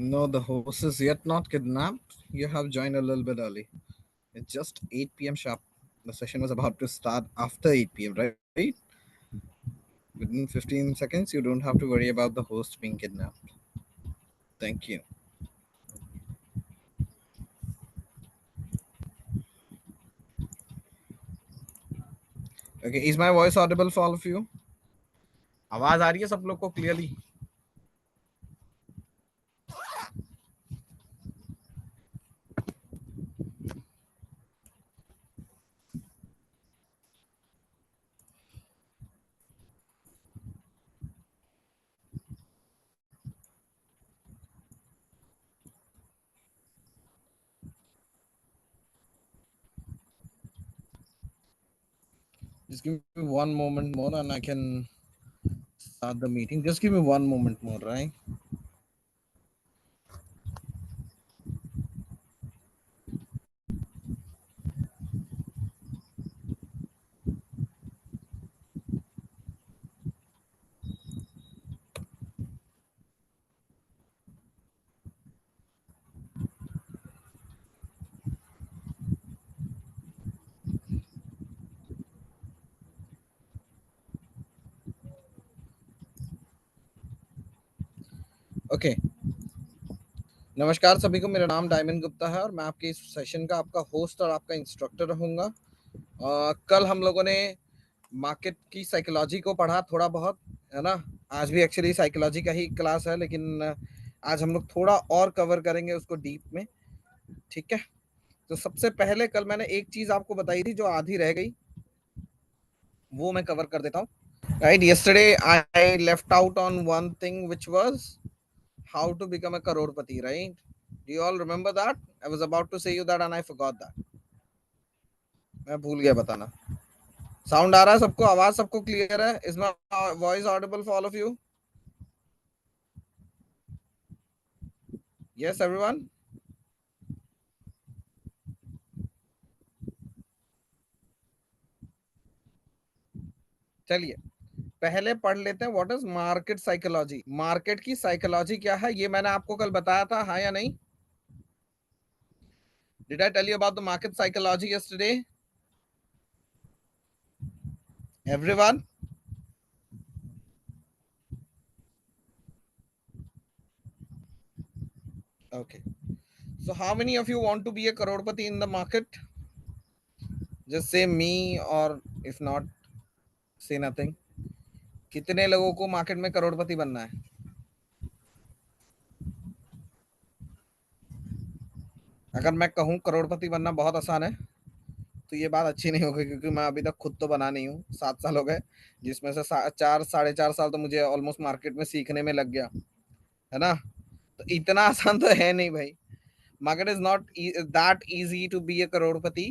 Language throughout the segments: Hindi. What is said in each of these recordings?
No, the host is yet not kidnapped. You have joined a little bit early. It's just 8 p.m. sharp. The session was about to start after 8 p.m., right? Within 15 seconds, you don't have to worry about the host being kidnapped. Thank you. Okay, is my voice audible for all of you? आवाज आ रही है सब लोग को clearly? Just give me one moment more and I can start the meeting. Just give me one moment more, right? Okay नमस्कार सभी को। मेरा नाम डायमंड गुप्ता है और मैं आपके इस सेशन का आपका होस्ट और आपका इंस्ट्रक्टर रहूँगा। कल हम लोगों ने मार्केट की साइकोलॉजी को पढ़ा थोड़ा बहुत, है ना। आज भी एक्चुअली साइकोलॉजी का ही क्लास है, लेकिन आज हम लोग थोड़ा और कवर करेंगे उसको डीप में, ठीक है। तो सबसे पहले कल मैंने एक चीज़ आपको बताई थी जो आधी रह गई, वो मैं कवर कर देता हूँ। Right, yesterday I left out on one thing which was how to become a crorepati, right? Do you all remember that? I was about to say you that and I forgot that. मैं भूल गया बताना। साउंड आ रहा है सबको? आवाज सबको क्लियर है? Is my voice Audible for all of you? Yes everyone? चलिए पहले पढ़ लेते हैं what is market psychology. Market की साइकोलॉजी क्या है ये मैंने आपको कल बताया था, हाँ या नहीं? Did I tell you about the market psychology yesterday everyone? Okay. So how many of you want to be a crorepati in the market? Just say me, or if not, say nothing. कितने लोगों को मार्केट में करोड़पति बनना है? अगर मैं कहूँ करोड़पति बनना बहुत आसान है तो ये बात अच्छी नहीं होगी, क्योंकि मैं अभी तक खुद तो बना नहीं हूँ। 7 साल हो गए, जिसमें से 4 साढ़े 4 साल तो मुझे ऑलमोस्ट मार्केट में सीखने में लग गया, है ना। तो इतना आसान तो है नहीं भाई। Market is not that easy to be a crorepati,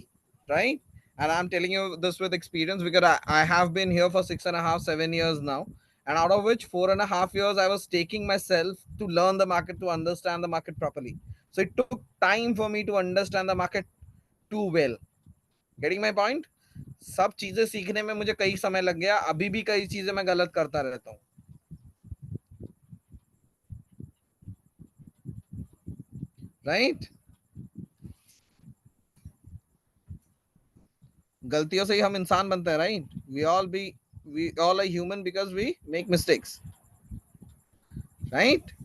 right? And I'm telling you this with experience, because I have been here for 6.5, 7 years now. And out of which 4.5 years, I was taking myself to learn the market, to understand the market properly. So it took time for me to understand the market too well. Getting my point? सब चीजें सीखने में मुझे कई समय लग गया, अभी भी कई चीजें मैं गलत करता रहता हूँ, राइट? गलतियों से ही हम इंसान बनते हैं, right? We all are human because we make mistakes, right?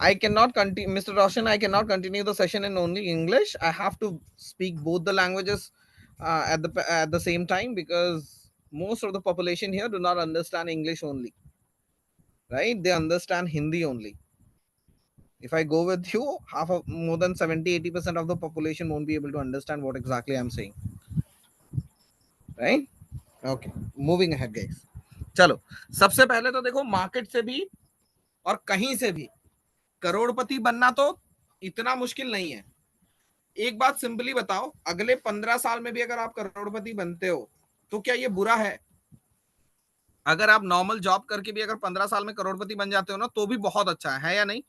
I cannot continue, Mr. Roshan. I cannot continue the session in only English. I have to speak both the languages at the same time, because most of the population here do not understand English only, right? They understand Hindi only. If I go with you, more than 70-80% of the population won't be able to understand what exactly I'm saying, right? Okay, moving ahead, guys. चलो, सबसे पहले तो देखो, मार्केट से भी और कहीं से भी करोड़पति बनना तो इतना मुश्किल नहीं है। एक बात सिंपली बताओ, अगले 15 साल में भी अगर आप करोड़पति बनते हो तो क्या ये बुरा है? अगर आप नॉर्मल जॉब करके भी अगर 15 साल में करोड़पति बन जाते हो ना, तो भी बहुत अच्छा है या नहीं?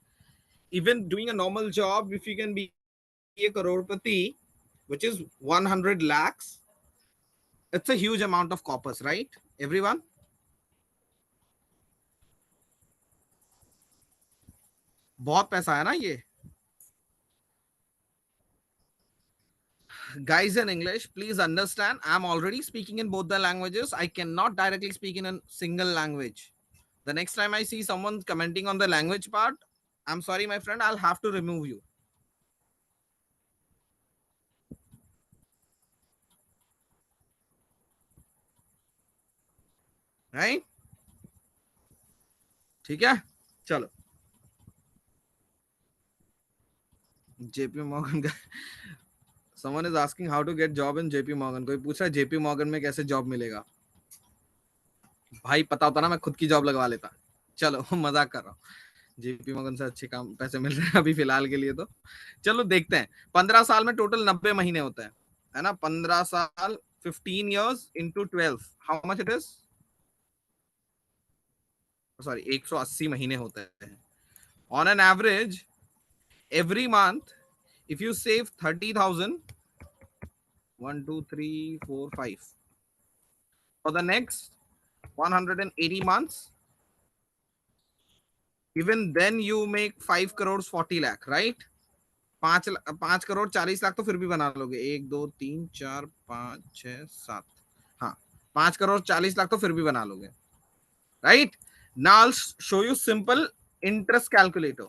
Even doing a normal job, if you can be A Crorepati which is 100 lakhs, it's a huge amount of coppers, right everyone? बहुत पैसा है ना ये. Guys in English, please understand, I'm already speaking in both the languages. I cannot directly speak in a single language. The next time I see someone commenting on the language part, I'm sorry, my friend, I'll have to remove you. Right? ठीक है, चलो. JP Morgan का someone is asking how to get job in JP Morgan. कोई पूछ रहा है JP Morgan में कैसे जॉब मिलेगा. भाई पता होता ना मैं खुद की जॉब लगवा लेता. चलो मजाक कर रहा हूँ. JP Morgan से अच्छे काम पैसे मिल रहे हैं अभी फिलहाल के लिए. तो चलो देखते हैं. 15 साल में टोटल 90 महीने होते हैं, है ना. 15 साल 15 years into 12, how much it is? Sorry 180 महीने होते हैं. On an average, every month, if you save 30,000, 1 2 3 4 5 for the next 180 months, even then you make 5 crores 40 lakh, right? 5 crore 40 lakh तो फिर भी बना लोगे. 1 2 3 4 5 6 7, हाँ 5 करोड़ 40 लाख तो फिर भी बना लोगे, right. Now I'll show you simple interest calculator.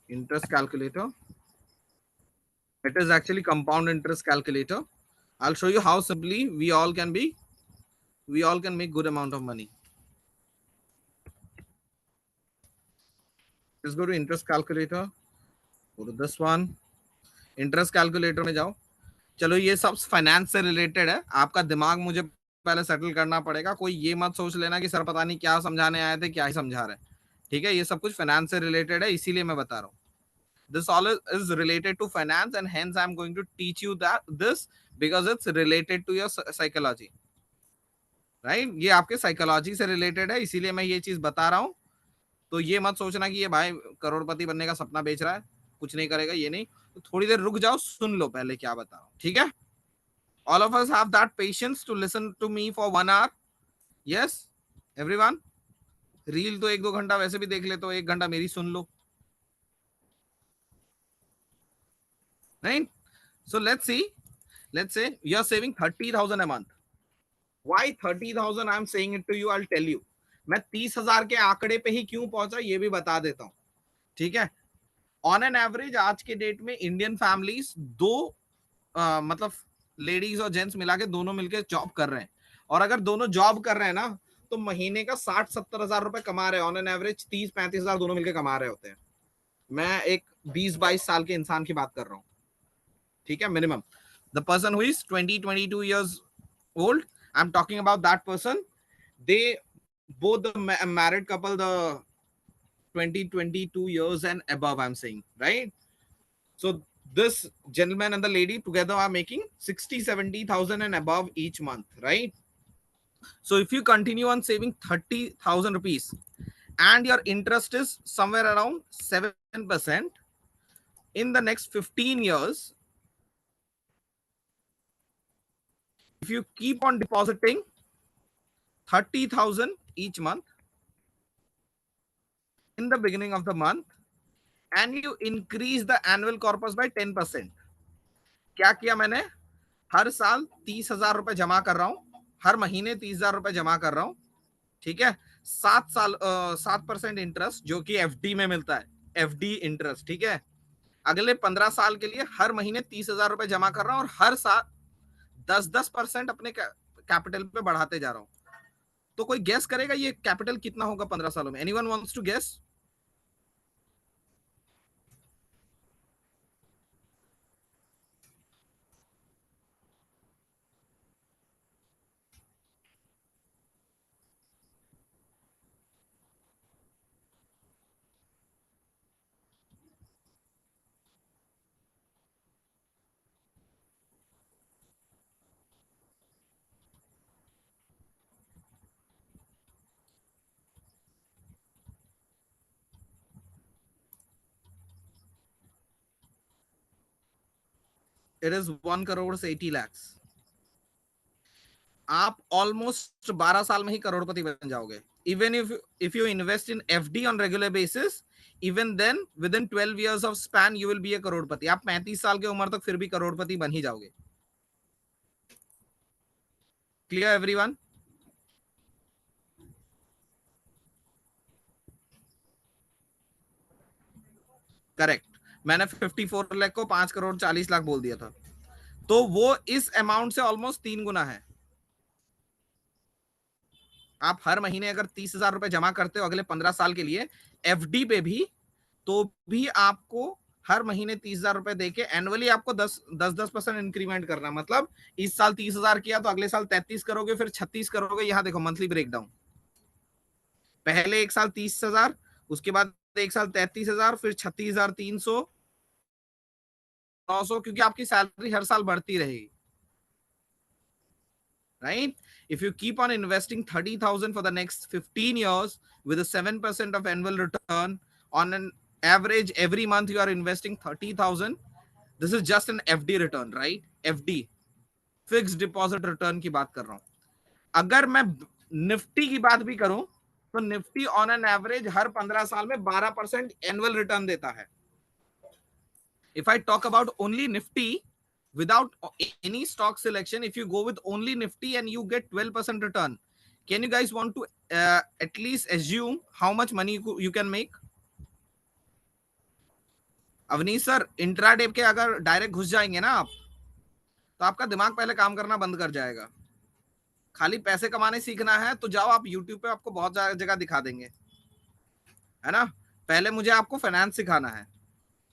Interest calculator. It is actually compound interest calculator. I'll show you how simply we all can make good amount of money. Let's go to interest calculator. Go to this one. Interest calculator में जाओ. चलो ये सब फाइनेंस से रिलेटेड है. आपका दिमाग मुझे पहले सेटल करना पड़ेगा. कोई ये मत सोच लेना कि सर पता नहीं क्या समझाने आए थे, क्या ही समझा रहे हैं. ठीक है, ये सब कुछ फाइनेंस से रिलेटेड है, इसीलिए मैं बता रहा हूँ. This all is related to finance, and hence I'm going to teach you this because it's related to your psychology, right? ये आपके साइकोलॉजी से रिलेटेड है, इसीलिए मैं ये चीज बता रहा हूँ. तो ये मत सोचना कि ये भाई करोड़पति बनने का सपना बेच रहा है, कुछ नहीं करेगा, ये नहीं. तो थोड़ी देर रुक जाओ, सुन लो पहले क्या बता रहा हूँ. ठीक है. All of us have that patience to listen to me for 1 hour. Yes, everyone. Reel तो 1-2 घंटा वैसे भी देख ले, तो 1 घंटा मेरी सुन लो. Right? So let's say you're saving 30,000 a month. Why 30,000? I'm saying it to you. I'll tell you. मैं 30,000 के आंकड़े पे ही क्यों पहुंचा ये भी बता देता हूँ. ठीक है. ऑन एन एवरेज आज के डेट में इंडियन फैमिलीज दो मतलब लेडीज और जेंट्स मिला के दोनों मिलकर जॉब कर रहे हैं. और अगर दोनों जॉब कर रहे हैं ना, तो महीने का 60-70 हजार रुपए कमा रहे हैं. ऑन एन एवरेज 30-35 हजार दोनों मिलकर कमा रहे होते हैं. मैं एक 20-22 साल के इंसान की बात कर रहा हूँ. ठीक है, minimum. The person who is 20-22 years old, I'm talking about that person. They both the married couple, the 20-22 years and above, I'm saying, right? So this gentleman and the lady together are making 60-70,000 and above each month, right? So if you continue on saving 30,000 rupees and your interest is somewhere around 7%, in the next 15 years, if you keep on depositing 30,000 each month in the beginning of the month, and you increase the annual corpus by 10%. क्या किया मैंने? हर साल 30,000 रुपए जमा कर रहा हूं, हर महीने 30,000 रुपए जमा कर रहा हूं. ठीक है. 7% इंटरेस्ट जो कि एफडी में मिलता है, एफडी इंटरेस्ट. ठीक है. अगले 15 साल के लिए हर महीने 30,000 रुपए जमा कर रहा हूं और हर साल 10% अपने कैपिटल पे बढ़ाते जा रहा हूं. तो कोई गेस करेगा ये कैपिटल कितना होगा 15 सालों में? Anyone wants to guess? It is 1 crore 80 lakhs. आप ऑलमोस्ट 12 साल में ही करोड़पति बन जाओगे. even if you invest in FD on regular basis, even then within 12 years of span you will be a करोड़पति. आप 35 साल की उम्र तक फिर भी करोड़पति बन ही जाओगे. Clear everyone? करेक्ट. मैंने 54 लाख को 5 करोड़ 40 लाख बोल दिया था. तो वो इस अमाउंट से ऑलमोस्ट 3 गुना है. आप हर महीने अगर 30,000 रुपए जमा करते हो अगले 15 साल के लिए एफडी पे भी, तो भी आपको हर महीने 30,000 रुपए देके एनुअली आपको 10% इंक्रीमेंट करना. मतलब इस साल 30,000 किया तो अगले साल 33 करोगे, फिर 36 करोगे. यहां देखो मंथली ब्रेकडाउन. पहले एक साल 30,000, उसके बाद एक साल 33,000, फिर 36,300, 900, क्योंकि आपकी सैलरी हर साल बढ़ती रहेगी. Right? If you keep on investing 30,000 for the next 15 years with a 7% of annual return, on an average every month you are investing 30,000. This is just an FD return, right? FD, fixed deposit return की बात कर रहा हूं. अगर मैं निफ्टी की बात भी करूं तो निफ्टी ऑन एन एवरेज हर 15 साल में 12% एनुअल रिटर्न देता है. If I talk about only Nifty without any stock selection, if you go with only Nifty and you get 12% return, can you guys want to at least assume how much money you can make? Avneesh sir, intraday के अगर डायरेक्ट घुस जाएंगे ना आप, तो आपका दिमाग पहले काम करना बंद कर जाएगा. खाली पैसे कमाने सीखना है तो जाओ, आप यूट्यूब पे आपको बहुत जगह दिखा देंगे, है ना. पहले मुझे आपको फाइनेंस सिखाना है,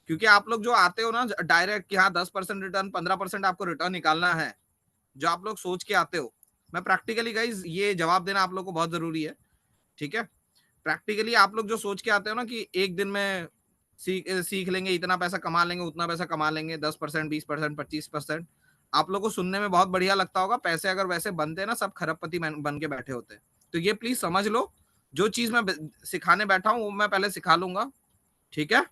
क्योंकि आप लोग जो आते हो ना डायरेक्ट कि हाँ 10% रिटर्न, 15% आपको रिटर्न निकालना है, जो आप लोग सोच के आते हो. मैं प्रैक्टिकली गाइज ये जवाब देना आप लोग को बहुत जरूरी है. ठीक है. प्रैक्टिकली आप लोग जो सोच के आते हो ना कि एक दिन में सीख लेंगे, इतना पैसा कमा लेंगे, उतना पैसा कमा लेंगे, 10%, 20%, 25%, आप लोग को सुनने में बहुत बढ़िया लगता होगा. पैसे अगर वैसे बनते ना, सब खरबपति बन के बैठे होते. तो ये प्लीज समझ लो, जो चीज मैं सिखाने बैठा हूं वो मैं पहले सिखा लूंगा. ठीक है.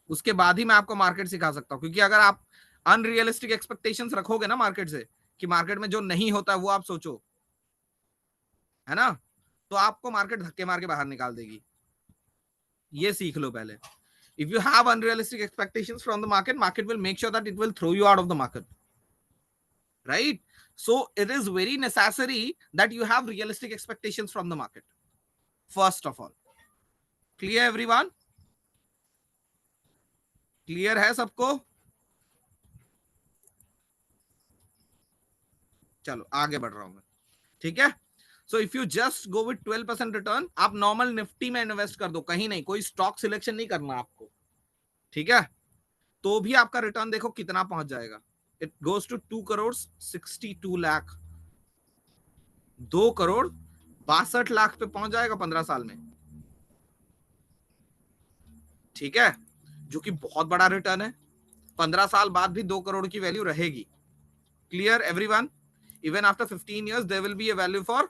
उसके बाद ही मैं आपको मार्केट सिखा सकता हूं. क्योंकि अगर आप अनरियलिस्टिक एक्सपेक्टेशंस रखोगे ना मार्केट से, कि मार्केट में जो नहीं होता है वो आप सोचो, है ना, तो आपको मार्केट धक्के मार के बाहर निकाल देगी. ये सीख लो पहले. If you have unrealistic expectations from the market will make sure that it will throw you out of the market. Right? So it is very necessary that you have realistic expectations from the market. First of all. Clear everyone? Clear है सबको? चलो आगे बढ़ रहा हूं मैं. ठीक है. So if you just go with 12% return, आप नॉर्मल निफ्टी में इन्वेस्ट कर दो, कहीं नहीं, कोई स्टॉक सिलेक्शन नहीं करना आपको. ठीक है. तो भी आपका रिटर्न देखो कितना पहुंच जाएगा. It goes to 2 crore 62 lakh. 2 crore 62 lakh पे पहुंच जाएगा 15 साल में. ठीक है. जो कि बहुत बड़ा रिटर्न है. 15 साल बाद भी 2 करोड़ की वैल्यू रहेगी. Clear everyone? Even after 15 years there will be a value for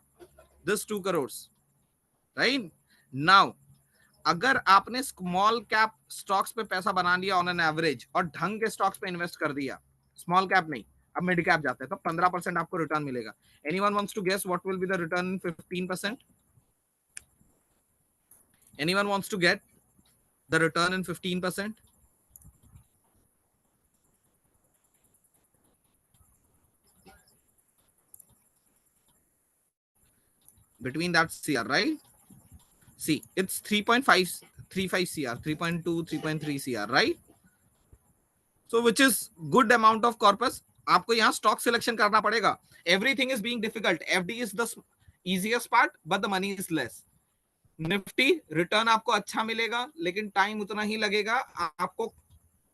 this 2 crores. Right. Now अगर आपने स्मॉल कैप स्टॉक्स पे पैसा बना लिया ऑन एन एवरेज और ढंग के स्टॉक्स पे इन्वेस्ट कर दिया, स्मॉल कैप नहीं, अब मिड कैप जाते हैं, तो 15% आपको रिटर्न मिलेगा. Anyone wants to guess what will be the return in 15%? Anyone wants to get the return in 15%? Between that CR, right? See, it's 3.535 CR, 3.2, 3.3 CR, right? So which is good amount of corpus. आपको यहाँ स्टॉक सिलेक्शन करना पड़ेगा. Everything is being difficult. FD is the easiest part, but the money is less. Nifty return आपको अच्छा मिलेगा, लेकिन टाइम उतना ही लगेगा. आपको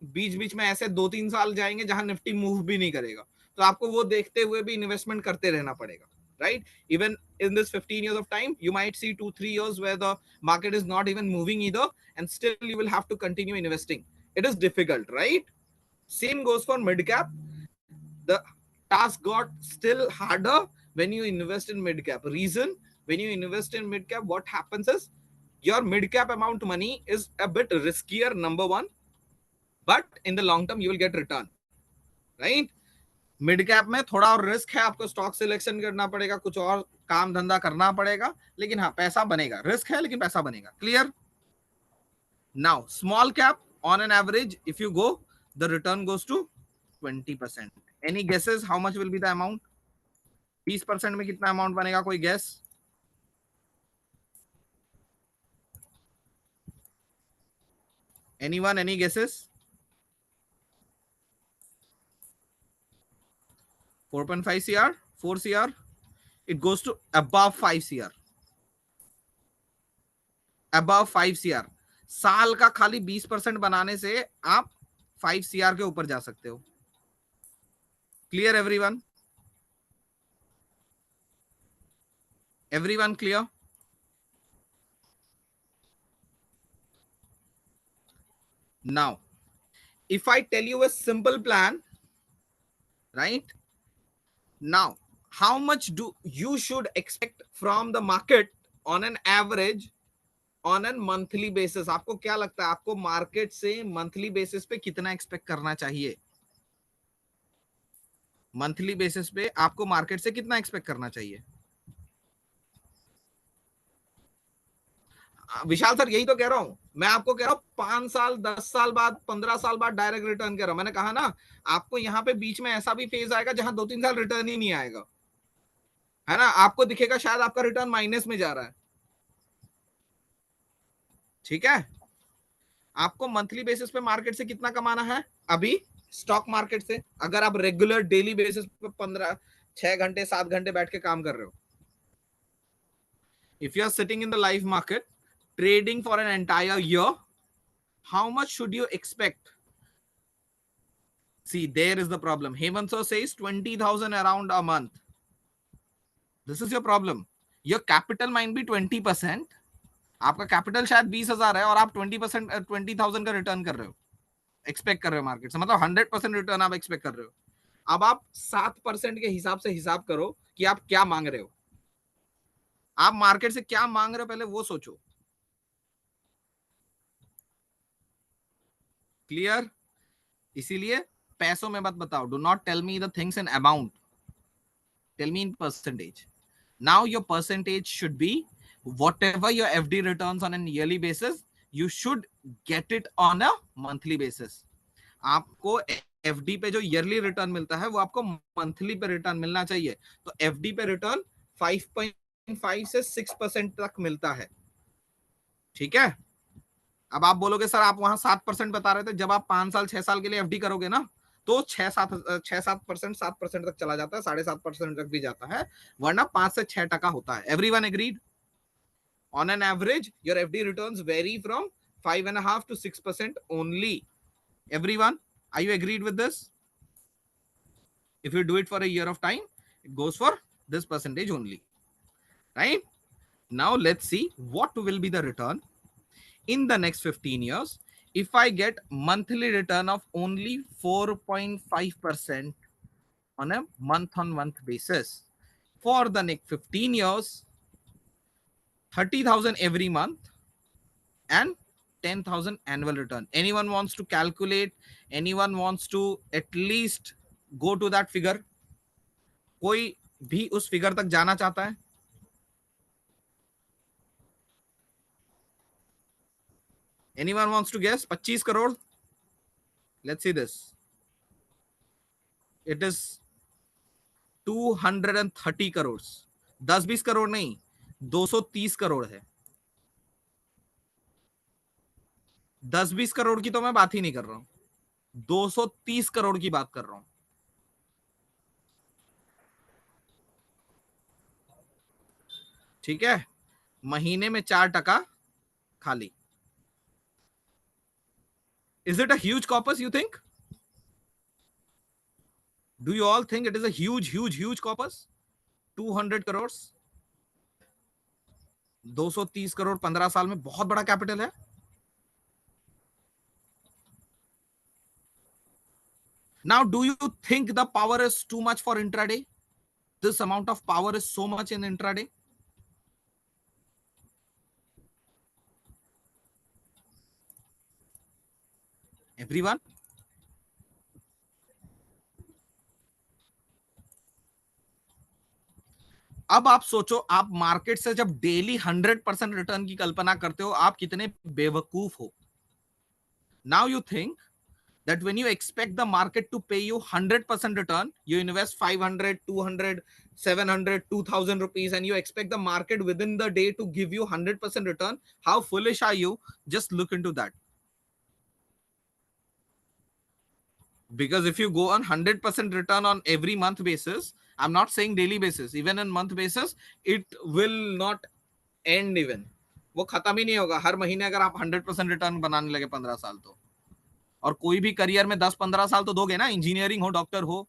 बीच बीच में ऐसे 2-3 साल जाएंगे जहां निफ्टी मूव भी नहीं करेगा, तो आपको वो देखते हुए भी इन्वेस्टमेंट करते रहना पड़ेगा. Right? Even in this 15 years of time, you might see 2-3 years where the market is not even moving either, and still you will have to continue investing. It is difficult, right? Same goes for mid cap. The task got still harder when you invest in mid cap. Reason, when you invest in mid cap, what happens is your mid cap amount money is a bit riskier, number one, but in the long term you will get return, right? Mid cap में थोड़ा और रिस्क है, आपको स्टॉक सिलेक्शन करना पड़ेगा, कुछ और काम धंधा करना पड़ेगा, लेकिन हाँ पैसा बनेगा, रिस्क है लेकिन पैसा बनेगा। Clear? Now small cap on an average if you go the return goes to 20%. Any guesses how much will be the amount? 20% में कितना अमाउंट बनेगा, कोई guess? Anyone, any guesses? 4.5 CR, 4 CR? It goes to above 5 CR. above 5 CR. साल का खाली 20% बनाने से आप 5 CR के ऊपर जा सकते हो। Clear everyone? Everyone clear? Now if I tell you a simple plan, right? Now how much do you should expect from the market on an average on an monthly basis? आपको क्या लगता है, आपको मार्केट से मंथली बेसिस पे कितना एक्सपेक्ट करना चाहिए? मंथली बेसिस पे आपको मार्केट से कितना एक्सपेक्ट करना चाहिए? विशाल सर यही तो कह रहा हूं मैं, आपको कह रहा हूं 5 साल 10 साल बाद 15 साल बाद डायरेक्ट रिटर्न कह रहा हूं। मैंने कहा ना आपको यहाँ पे बीच में ऐसा भी फेज आएगा जहां 2-3 साल रिटर्न ही नहीं आएगा, है ना? आपको दिखेगा शायद आपका रिटर्न माइनस में जा रहा है। ठीक है, आपको मंथली बेसिस पे मार्केट से कितना कमाना है? अभी स्टॉक मार्केट से अगर आप रेगुलर डेली बेसिस पे 6 घंटे 7 घंटे बैठ के काम कर रहे हो, if you are sitting in the live market trading for an entire year, how much should you expect? See, there is the problem. Hemant sir says 20,000 around a month. This is your problem. Your capital might be 20%. आपका कैपिटल शायद 20,000 है और आप 20% 20,000 का रिटर्न कर रहे हो, एक्सपेक्ट कर रहे हो मार्केट से, मतलब 100% रिटर्न आप एक्सपेक्ट कर रहे हो। अब आप 7% के हिसाब से हिसाब करो कि आप क्या मांग रहे हो, आप मार्केट से क्या मांग रहे हो, पहले वो सोचो। क्लियर? इसीलिए पैसों में मत बताओ, do not tell me the things in amount, tell me in percentage. Now your percentage should be whatever your FD returns on an yearly basis, you should get it on a monthly basis. आपको एफडी पे जो ईयरली रिटर्न मिलता है वो आपको मंथली पे रिटर्न मिलना चाहिए। तो एफडी पे रिटर्न 5.5 से 6% तक मिलता है। ठीक है, अब आप बोलोगे सर आप वहां 7% बता रहे थे, जब आप 5 साल 6 साल के लिए एफडी करोगे ना तो 6-7% 7% तक चला जाता है, 7.5% तक भी जाता है, वरना 5 से 6% होता है। Everyone agreed? On an average, your FD returns vary from 5.5 to 6% only. Everyone, are you agreed with this? If you do it for a year of time, it goes for this percentage only, right? Now let's see what will be the return in the next 15 years if I get monthly return of only 4.5% on a month-on-month basis. For the next 15 years, 30,000 every month and 10,000 annual return. Anyone wants to calculate? Anyone wants to at least go to that figure? कोई भी उस फिगर तक जाना चाहता है? Anyone wants to guess? 25 crore? Let's see this. It is 230 crore. 10-20 crore नहीं, 230 करोड़ है। 10-20 करोड़ की तो मैं बात ही नहीं कर रहा हूं, 230 करोड़ की बात कर रहा हूं। ठीक है, महीने में 4% खाली। Is it a huge corpus, you think? Do you all think it is a huge corpus? 200 crore, 230 crore 15 साल में बहुत बड़ा कैपिटल है। Now, do you think the power is too much for intraday? This amount of power is so much in intraday? Everyone? अब आप सोचो, आप मार्केट से जब डेली 100% रिटर्न की कल्पना करते हो, आप कितने बेवकूफ हो। Now you think that when you expect the market to pay you 100% return, you invest 500, 200, 700, 2000 rupees, and you expect the market within the day to give you 100% return. How foolish are you? Just look into that. Because if you go on 100% return on every month basis, I'm not saying daily basis, even on month basis, it will not end even. वो खत्म ही नहीं होगा। हर महीने अगर आप 100% रिटर्न बनाने लगे 15 साल तो, और कोई भी करियर में 10-15 साल तो दोगे ना, इंजीनियरिंग हो, डॉक्टर हो,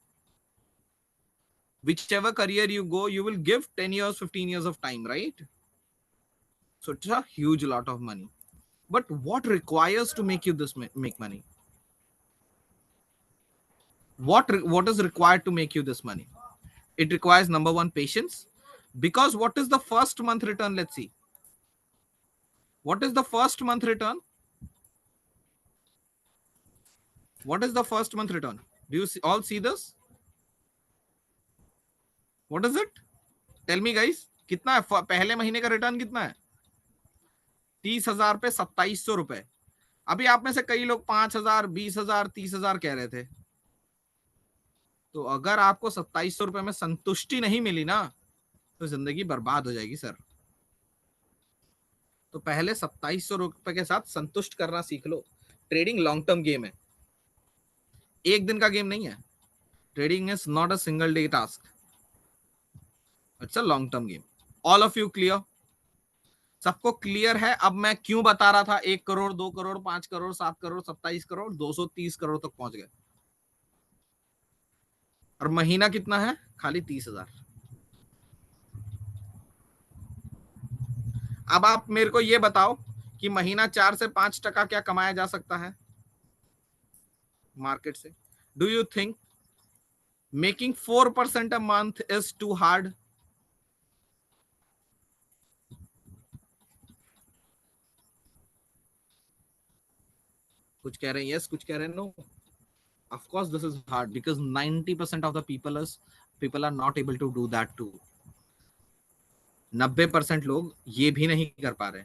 whichever career you go, you will give 10 years, 15 years of time, right? So it's a huge lot of money. But what requires to make you this make money? What is required to make you this money? It requires, number one, patience. Because what is the first month return? Let's see. What is the first month return? What is the first month return? Do you all see this? What is it? Tell me guys. कितना है पहले महीने का रिटर्न? कितना है? 30,000 पे 2700 रुपए। अभी आप में से कई लोग 5,000, 20,000, 30,000 कह रहे थे। तो अगर आपको 2700 रुपए में संतुष्टि नहीं मिली ना, तो जिंदगी बर्बाद हो जाएगी सर। तो पहले 2700 रुपए के साथ संतुष्ट करना सीख लो। ट्रेडिंग लॉन्ग टर्म गेम है, एक दिन का गेम नहीं है। Trading is not a single day task, it's a long term game. All of you clear? सबको क्लियर है? अब मैं क्यों बता रहा था 1 करोड़, 2 करोड़, 5 करोड़, 7 करोड़, 27 करोड़, 230 करोड़ तक पहुंच गए। और महीना कितना है? खाली 30,000। अब आप मेरे को ये बताओ कि महीना 4 से 5% क्या कमाया जा सकता है मार्केट से? Do you think making 4% a month is too hard? कुछ कह रहे हैं यस, कुछ कह रहे हैं no. Of course this is hard because 90% of the people are not able to do that too. 90% लोग ये भी नहीं कर पा रहे।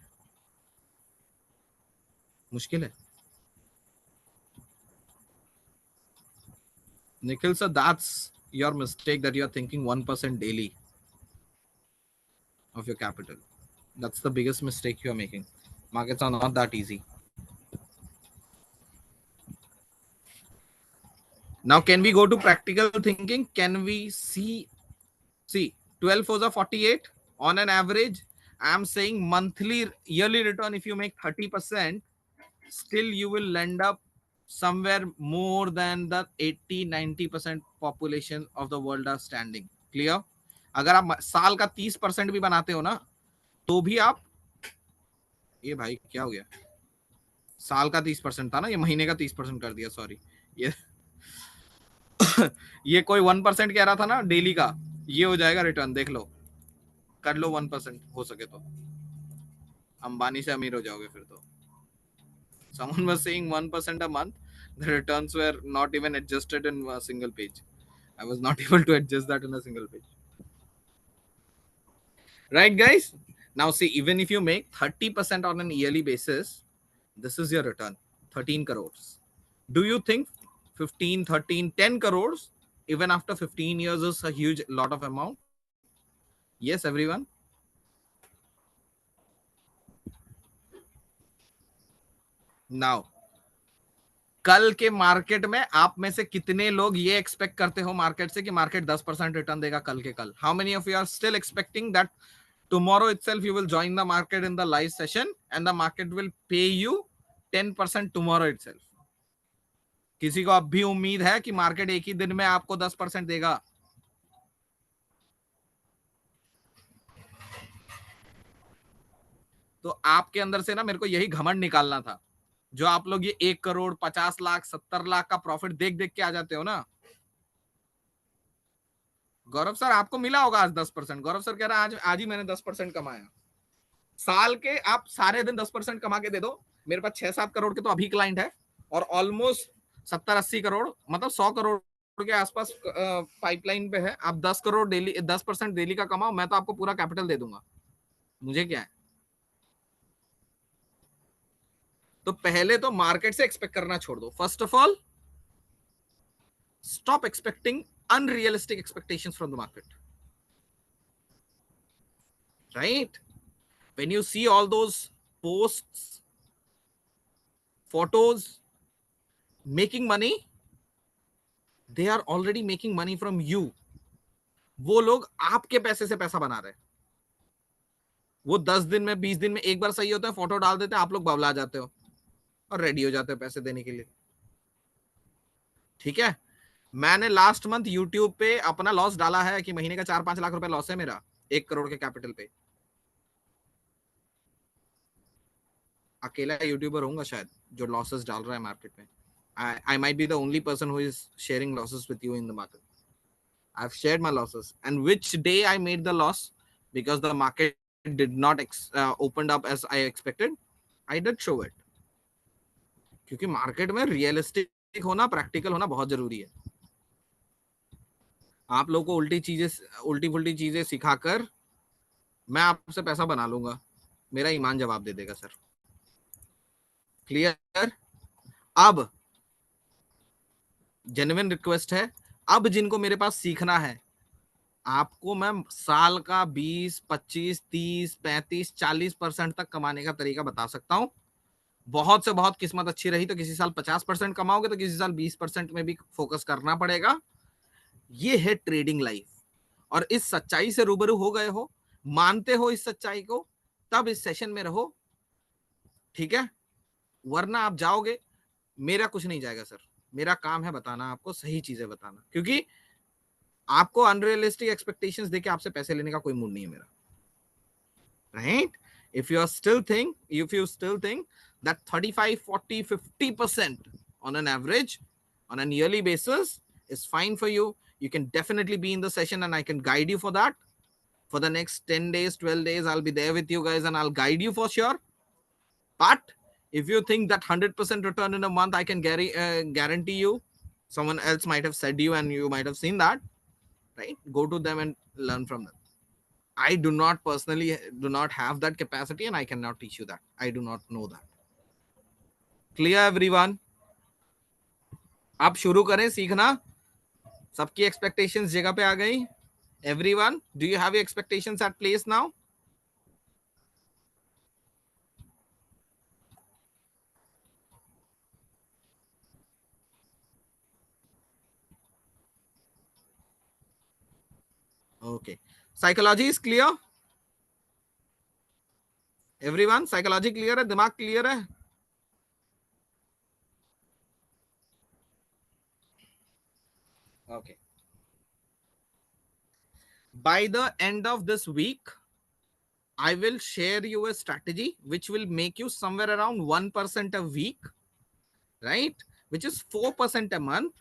मुश्किल है। Nikhil sir, that's your mistake that you are thinking 1% daily of your capital. That's the biggest mistake you are making. Markets are not that easy. Now, can we go to practical thinking? Can we see 12 fours are 48 on an average? I am saying yearly return, if you make 30%, still you will end up somewhere more than the 80-90% population of the world are standing. Clear? अगर आप साल का 30% भी बनाते हो ना, तो भी आप, ये भाई क्या हो गया? साल का 30% था ना, ये महीने का 30% कर दिया, सॉरी। ये कोई 1% कह रहा था ना डेली का, ये हो जाएगा रिटर्न। देख लो, कर लो 1% हो सके तो, अंबानी से अमीर हो जाओगे फिर तो। Someone was saying 1% a month. The returns were not even adjusted in a single page. I was not able to adjust that in a single page. Right, guys? Now, see, even if you make 30% on an yearly basis, this is your return, 13 crores. Do you think 15, 13, 10 crores, even after 15 years, is a huge lot of amount? Yes, everyone? Now, कल के मार्केट में आप में से कितने लोग ये एक्सपेक्ट करते हो मार्केट से कि मार्केट 10% रिटर्न देगा कल के कल? How many of you are still expecting that tomorrow itself you will join the market in the live session and the market will pay you 10% tomorrow itself? किसी को अब भी उम्मीद है कि मार्केट एक ही दिन में आपको 10% देगा? तो आपके अंदर से ना मेरे को यही घमंड निकालना था। जो आप लोग ये 1 करोड़, 50 लाख, 70 लाख का प्रॉफिट देख देख के आ जाते हो ना। गौरव सर, आपको मिला होगा आज 10%। गौरव सर कह रहा है आज ही मैंने 10% कमाया। साल के आप सारे दिन 10% कमा के दे दो। मेरे पास 6-7 करोड़ के तो अभी क्लाइंट है, और ऑलमोस्ट 70-80 करोड़, मतलब 100 करोड़ के आसपास पाइपलाइन पे है, आप 10 करोड़ डेली 10% डेली का कमाओ, मैं तो आपको पूरा कैपिटल दे दूंगा, मुझे क्या है। तो पहले तो मार्केट से एक्सपेक्ट करना छोड़ दो। First of all, stop expecting unrealistic expectations from the market, right? When you see all those posts, photos making money, they are already making money from you. वो लोग आपके पैसे से पैसा बना रहे हैं। वो 10 दिन में 20 दिन में एक बार सही होता है, फोटो डाल देते हैं, आप लोग बबला जाते हो और रेडी हो जाते हो पैसे देने के लिए। ठीक है, मैंने लास्ट मंथ यूट्यूब पे अपना लॉस डाला है कि महीने का 4-5 लाख रुपए लॉस है मेरा 1 करोड़ के कैपिटल पे। अकेला यूट्यूबर होऊंगा शायद जो लॉसेस डाल रहा है मार्केट में। I might be the only person who is sharing losses with you in the market. I've shared my losses, and which day I made the loss because the market did not opened up as I expected. I did show it. क्योंकि मार्केट में रियलिस्टिक होना, प्रैक्टिकल होना बहुत जरूरी है। आप लोगों को उल्टी फुल्टी चीजें सिखाकर मैं आपसे पैसा बना लूंगा, मेरा ईमान जवाब दे देगा सर। क्लियर? अब जेन्युइन रिक्वेस्ट है, अब जिनको मेरे पास सीखना है, आपको मैं साल का 20, 25, 30, 35, 40% तक कमाने का तरीका बता सकता हूं। बहुत से बहुत किस्मत अच्छी रही तो किसी साल 50% कमाओगे, तो किसी साल 20% में भी फोकस करना पड़ेगा। ये है ट्रेडिंग लाइफ, और इस सच्चाई से रूबरू हो गए हो, मानते हो इस सच्चाई को, तब इस सेशन में रहो। ठीक है, वरना आप जाओगे, मेरा कुछ नहीं जाएगा सर। मेरा काम है बताना, आपको सही चीजें बताना, क्योंकि आपको अनरियलिस्टिक एक्सपेक्टेशंस देके आपसे पैसे लेने का कोई मूड नहीं है मेरा, right? If you still think that 35, 40, 50% on an average on a yearly basis is fine for you, you can definitely be in the session and I can guide you for that. For the next 10 days, 12 days, I'll be there with you guys and I'll guide you for sure. But if you think that 100% return in a month, I can guarantee you, someone else might have said you and you might have seen that, right? Go to them and learn from them. I do not personally do not have that capacity and I cannot teach you that. I do not know that. Clear everyone? अब शुरू करें सीखना। सबकी एक्सपेक्टेशंस जगह पे आ गई। Everyone, do you have your expectations at place now? Okay. Psychology is clear? Everyone, psychology clear है? दिमाग clear है? Okay. By the end of this week, I will share you a strategy which will make you somewhere around 1% a week, right? Which is 4% a month.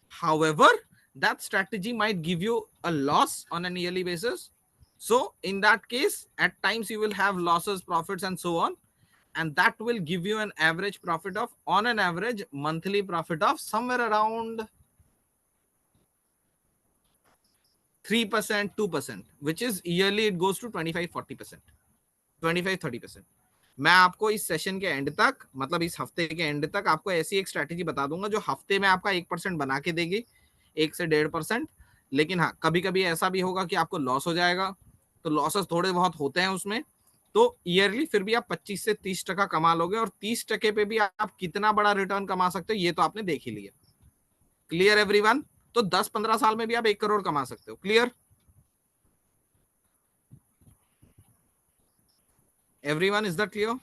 However, that strategy might give you a loss on a yearly basis. So in that case, at times you will have losses, profits, and so on. And that will give you an average profit of, on an average monthly profit of somewhere around 3%, 2%, which is yearly it goes to 25-40%, 25-30%. मैं आपको इस सेशन के एंड तक, मतलब इस हफ्ते के एंड तक, आपको ऐसी एक स्ट्रैटेजी बता दूंगा जो हफ्ते में आपका 1% बना के देगी, 1 से 1.5%। लेकिन हाँ, कभी कभी ऐसा भी होगा कि आपको लॉस हो जाएगा, तो लॉसेस थोड़े बहुत होते हैं उसमें। तो ईयरली फिर भी आप 25 से 30% कमा लोगे, और 30% पे भी आप कितना बड़ा रिटर्न कमा सकते हो ये तो आपने देख ही लिया। Clear everyone? तो 10-15 साल में भी आप 1 करोड़ कमा सकते हो। Clear everyone? Is that clear?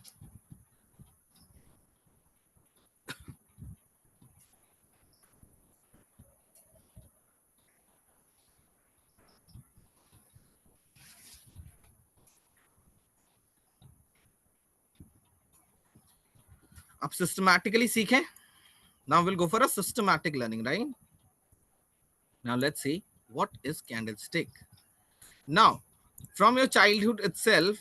आप सिस्टमैटिकली सीखें। Now we'll go for a systematic learning, right? Now let's see what is candlestick. Now, from your childhood itself,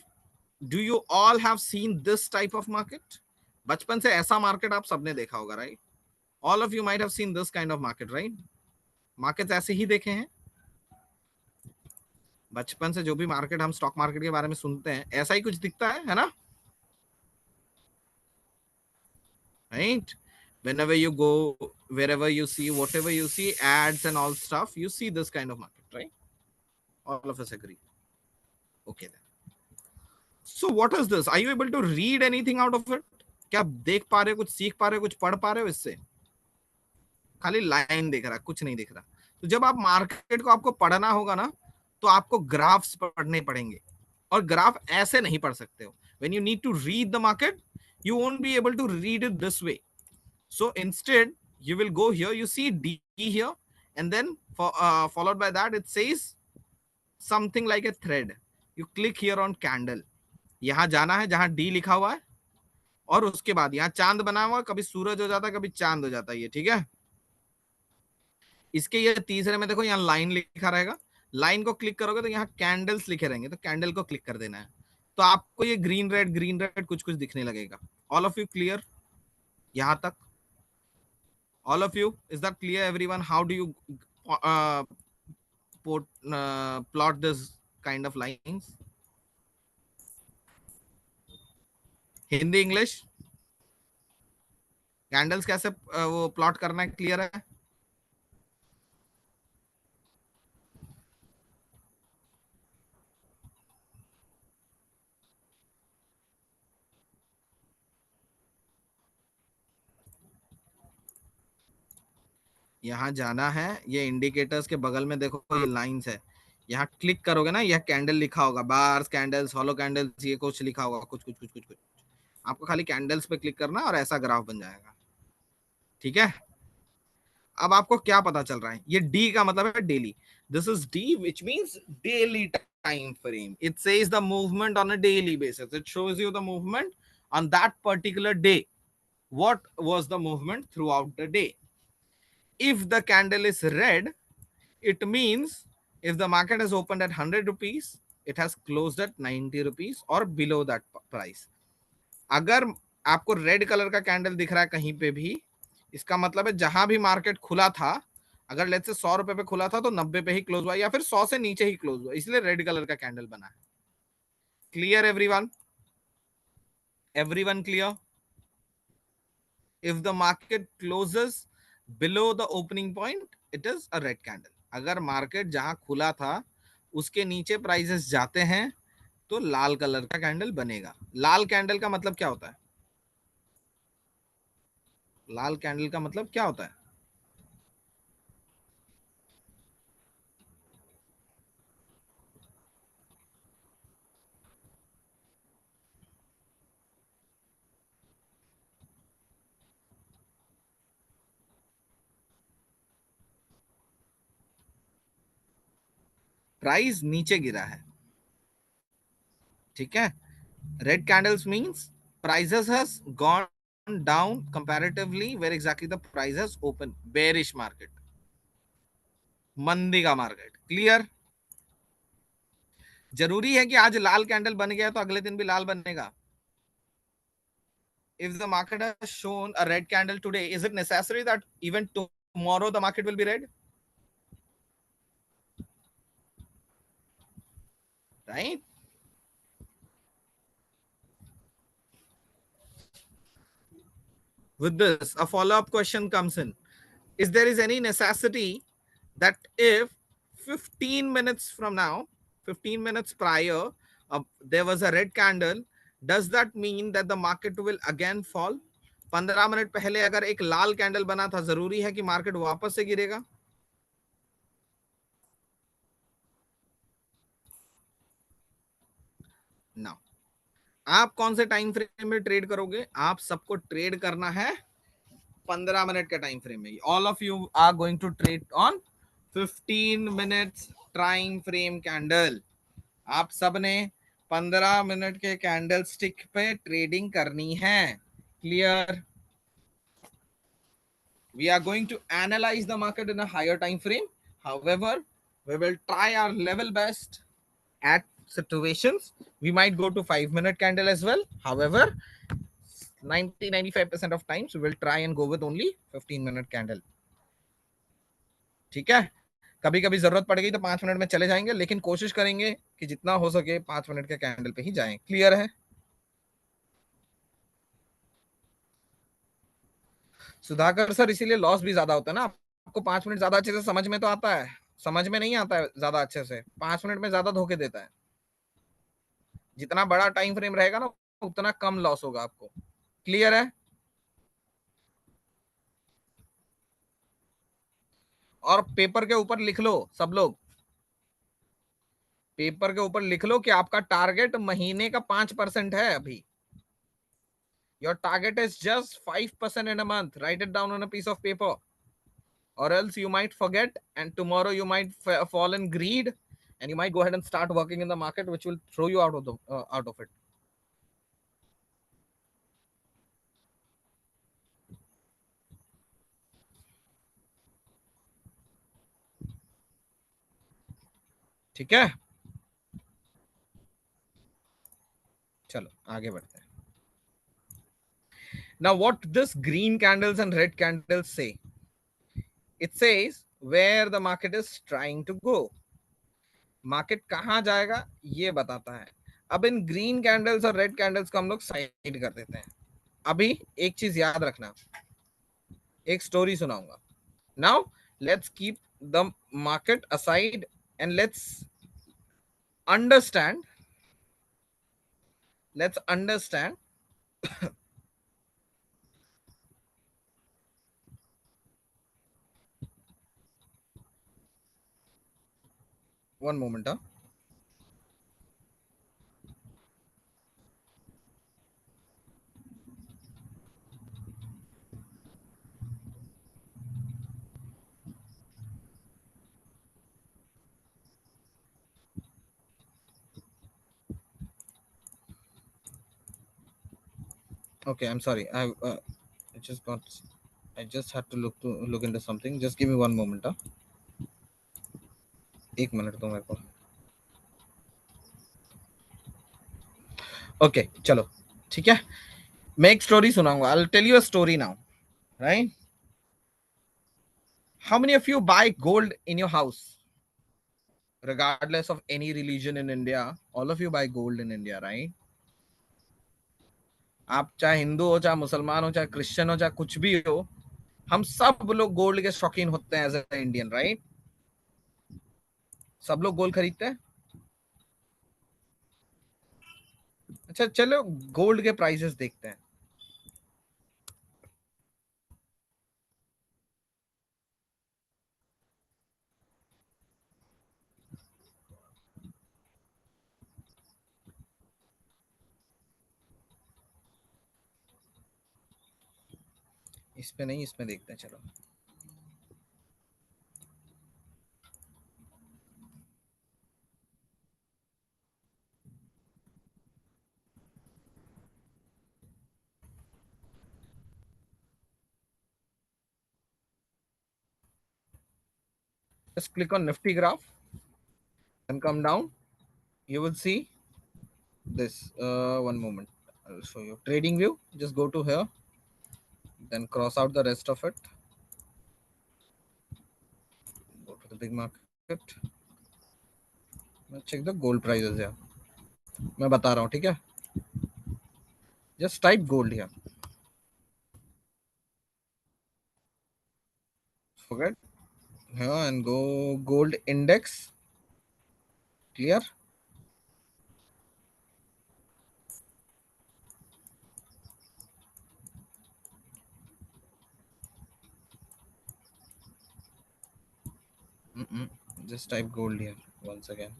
do you all have seen this type of market? बचपन से ऐसा मार्केट आप सबने देखा होगा, right? All of you might have seen this kind of market, right? Markets ऐसे ही देखे हैं बचपन से, जो भी मार्केट हम स्टॉक मार्केट के बारे में सुनते हैं ऐसा ही कुछ दिखता है ना? Right, whenever you go, wherever you see, whatever you see, ads and all stuff, you see this kind of market, right? All of us agree. Okay then. So what is this? Are you able to read anything out of it? क्या आप देख पा रहे हो, कुछ सीख पा रहे हो, कुछ पढ़ पा रहे हो इससे? खाली लाइन दिख रहा, कुछ नहीं दिख रहा। तो जब आप मार्केट को आपको पढ़ना होगा ना, तो आपको ग्राफ्स पढ़ने पड़ेंगे, और ग्राफ ऐसे नहीं पढ़ सकते हो। When you need to read the market, you won't be able to read it this way. So instead, you will go here, you see D here, and then followed by that, it says something like a thread. You click here on candle. यहां जाना है जहां D लिखा हुआ है, और उसके बाद यहाँ चांद बना हुआ, कभी सूरज हो जाता है, कभी चांद हो जाता है, ये ठीक है। इसके ये तीसरे में देखो यहाँ लाइन लिखा रहेगा, लाइन को क्लिक करोगे तो यहाँ कैंडल्स लिखे रहेंगे, तो कैंडल को क्लिक कर देना है, तो आपको ये ग्रीन रेड कुछ कुछ दिखने लगेगा। ऑल ऑफ यू क्लियर यहां तक? All of you, is that clear everyone? How do you uh, plot this kind of lines? Hindi English candles कैसे वो प्लॉट करना है, क्लियर है? यहाँ जाना है, ये इंडिकेटर्स के बगल में देखो ये लाइंस है, यहाँ क्लिक करोगे ना, यह कैंडल लिखा होगा, बार्स कैंडल्स हॉलो कैंडल्स, ये कुछ लिखा होगा, कुछ कुछ कुछ कुछ कुछ। आपको खाली कैंडल्स पे क्लिक करना और ऐसा ग्राफ बन जाएगा, ठीक है। अब आपको क्या पता चल रहा है, ये डी का मतलब है daily, this is D which means daily time frame. It says the movement on a daily basis, it shows you the movement on that particular day, what was the movement throughout the day. If the candle is red, it means if the market has opened at 100 rupees, it has closed at 90 rupees or below that price. अगर आपको रेड कलर का कैंडल दिख रहा है कहीं पे भी, इसका मतलब है जहां भी मार्केट खुला था, अगर लेट्स से 100 रुपए पे खुला था तो 90 पे ही क्लोज हुआ, या फिर 100 से नीचे ही क्लोज हुआ, इसलिए रेड कलर का कैंडल बना है। Clear everyone? Everyone clear? If the market closes below the opening point, it is a red candle. अगर मार्केट जहां खुला था उसके नीचे प्राइसेस जाते हैं तो लाल कलर का कैंडल बनेगा। लाल कैंडल का मतलब क्या होता है? लाल कैंडल का मतलब क्या होता है? प्राइस नीचे गिरा है, ठीक है। Red candles means prices has gone down comparatively where exactly the price has opened, bearish market, मंदी का मार्केट। क्लियर? जरूरी है कि आज लाल कैंडल बन गया तो अगले दिन भी लाल बनेगा? If the market has shown a red candle today, is it necessary that even tomorrow the market will be red? Right? With this, a follow-up question comes in. Is there is any necessity that if 15 minutes from now, 15 minutes prior, there was a red candle, does that mean that the market will again fall? 15 minute पहले अगर एक लाल कैंडल बना था, जरूरी है कि मार्केट वापस से गिरेगा? ना। आप कौन से टाइम फ्रेम में ट्रेड करोगे? आप सबको ट्रेड करना है 15 मिनट के टाइम फ्रेम में। All of you are going to trade on 15 minutes time frame candle. आप सबने 15 मिनट के कैंडल स्टिक पे ट्रेडिंग करनी है। Clear? We are going to analyze the market in a higher time frame. However, we will try our level best at situations. We might go to 5-minute candle as well. However, 90-95% of times we will try and go with only 15-minute candle. ठीक है, कभी कभी जरूरत पड़ गई तो 5 मिनट में चले जाएंगे, लेकिन कोशिश करेंगे कि जितना हो सके 5 मिनट के कैंडल पे ही जाएं। क्लियर है? सुधाकर सर, इसीलिए लॉस भी ज्यादा होता है ना। आपको 5 मिनट ज्यादा अच्छे से समझ में तो आता है, समझ में नहीं आता है ज्यादा अच्छे से। 5 मिनट में ज्यादा धोखे देता है। जितना बड़ा टाइम फ्रेम रहेगा ना, उतना कम लॉस होगा आपको। क्लियर है? और पेपर के ऊपर लिख लो सब लोग, पेपर के ऊपर लिख लो कि आपका टारगेट महीने का 5% है अभी। Your target is just 5% in a month. Write it down on a piece of paper, or else you might forget, and tomorrow you might fall in greed, and you might go ahead and start working in the market, which will throw you out of the out of it. ठीक है, चलो आगे बढ़ते हैं। Now what this green candles and red candles say? It says where the market is trying to go. Market कहाँ जाएगा ये बताता है। अब इन ग्रीन कैंडल्स और रेड कैंडल्स को हम लोग साइड कर देते हैं। अभी एक चीज याद रखना, एक स्टोरी सुनाऊंगा। Now let's keep the market aside and understand let's understand one moment, huh? Okay, I'm sorry, I just got I just had to look into something. Just give me one moment, huh? एक मिनट दो मेरे को। ओके चलो, ठीक है, मैं एक स्टोरी सुनाऊंगा। I'll tell you a story now, right? How many of you buy gold in your house? Regardless of any religion in India, all of you buy gold in India, right? आप चाहे हिंदू हो, चाहे मुसलमान हो, चाहे क्रिश्चियन हो, चाहे कुछ भी हो, हम सब लोग गोल्ड के शौकीन होते हैं एज ए इंडियन, राइट? सब लोग गोल्ड खरीदते हैं। अच्छा चलो, गोल्ड के प्राइसेस देखते हैं। इस पे नहीं, इसमें देखते हैं, चलो। Just click on Nifty graph and come down. You will see this. One moment. I'll show you. Trading view. Just go to here. Then cross out the rest of it. Go to the big market. Check the gold prices here. मैं बता रहा हूँ, ठीक है? Just type gold here. Forget here and go gold index. Clear? Mm-mm. Just type gold here once again.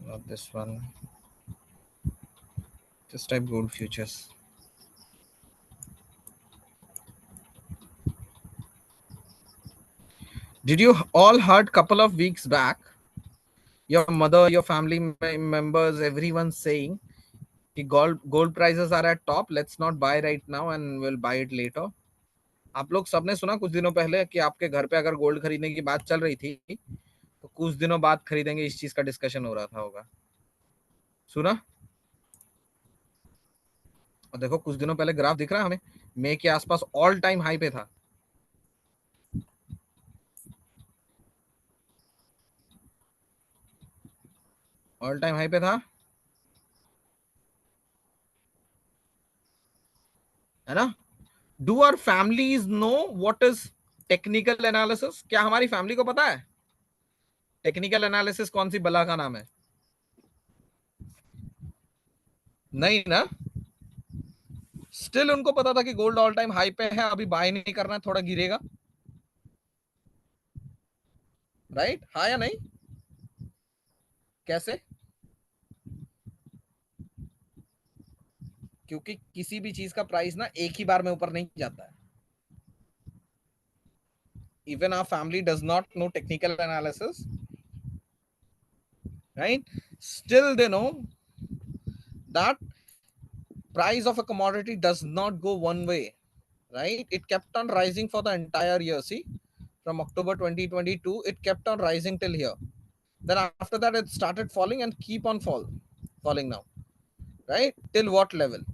Not this one. Just type gold futures. Did you all heard couple of weeks back your mother, your family members, everyone saying कि gold prices are at top, let's not buy right now and we'll buy it later? आप लोग सबने सुना कुछ दिनों पहले कि आपके घर पे अगर गोल्ड खरीदने की बात चल रही थी तो कुछ दिनों बाद खरीदेंगे, इस चीज का डिस्कशन हो रहा था, होगा? सुना? और देखो कुछ दिनों पहले ग्राफ दिख रहा है हमें, मई के आसपास ऑल टाइम हाई पे था। ऑल टाइम हाई पे था, है ना? Do our families know what is technical analysis? क्या हमारी फैमिली को पता है टेक्निकल एनालिसिस कौन सी बला का नाम है? नहीं ना। स्टिल उनको पता था कि गोल्ड ऑल टाइम हाई पे है, अभी बाय नहीं करना है, थोड़ा गिरेगा, राइट? हाँ या नहीं? कैसे? क्योंकि किसी भी चीज का प्राइस ना एक ही बार में ऊपर नहीं जाता है. Even our family does not know technical analysis, right? Still they know that price of a commodity does not go one way, right? It kept on rising for the entire year. See, from October 2022 it kept on rising till here. Then after that it started falling and keep on falling now, right? Till what level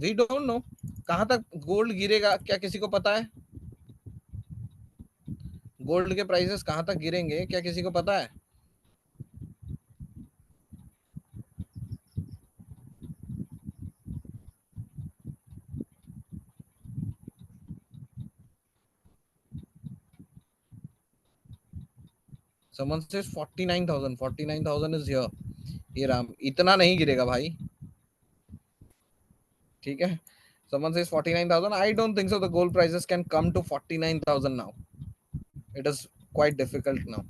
we don't know. कहां तक गोल्ड गिरेगा क्या किसी को पता है? गोल्ड के प्राइसेस कहां तक गिरेंगे क्या किसी को पता है? Someone says 49,000. 49,000 is here. ये राम, इतना नहीं गिरेगा भाई, ठीक है? Someone says 49,000. I don't think so. The gold prices can come to 49,000 now. It is quite difficult now.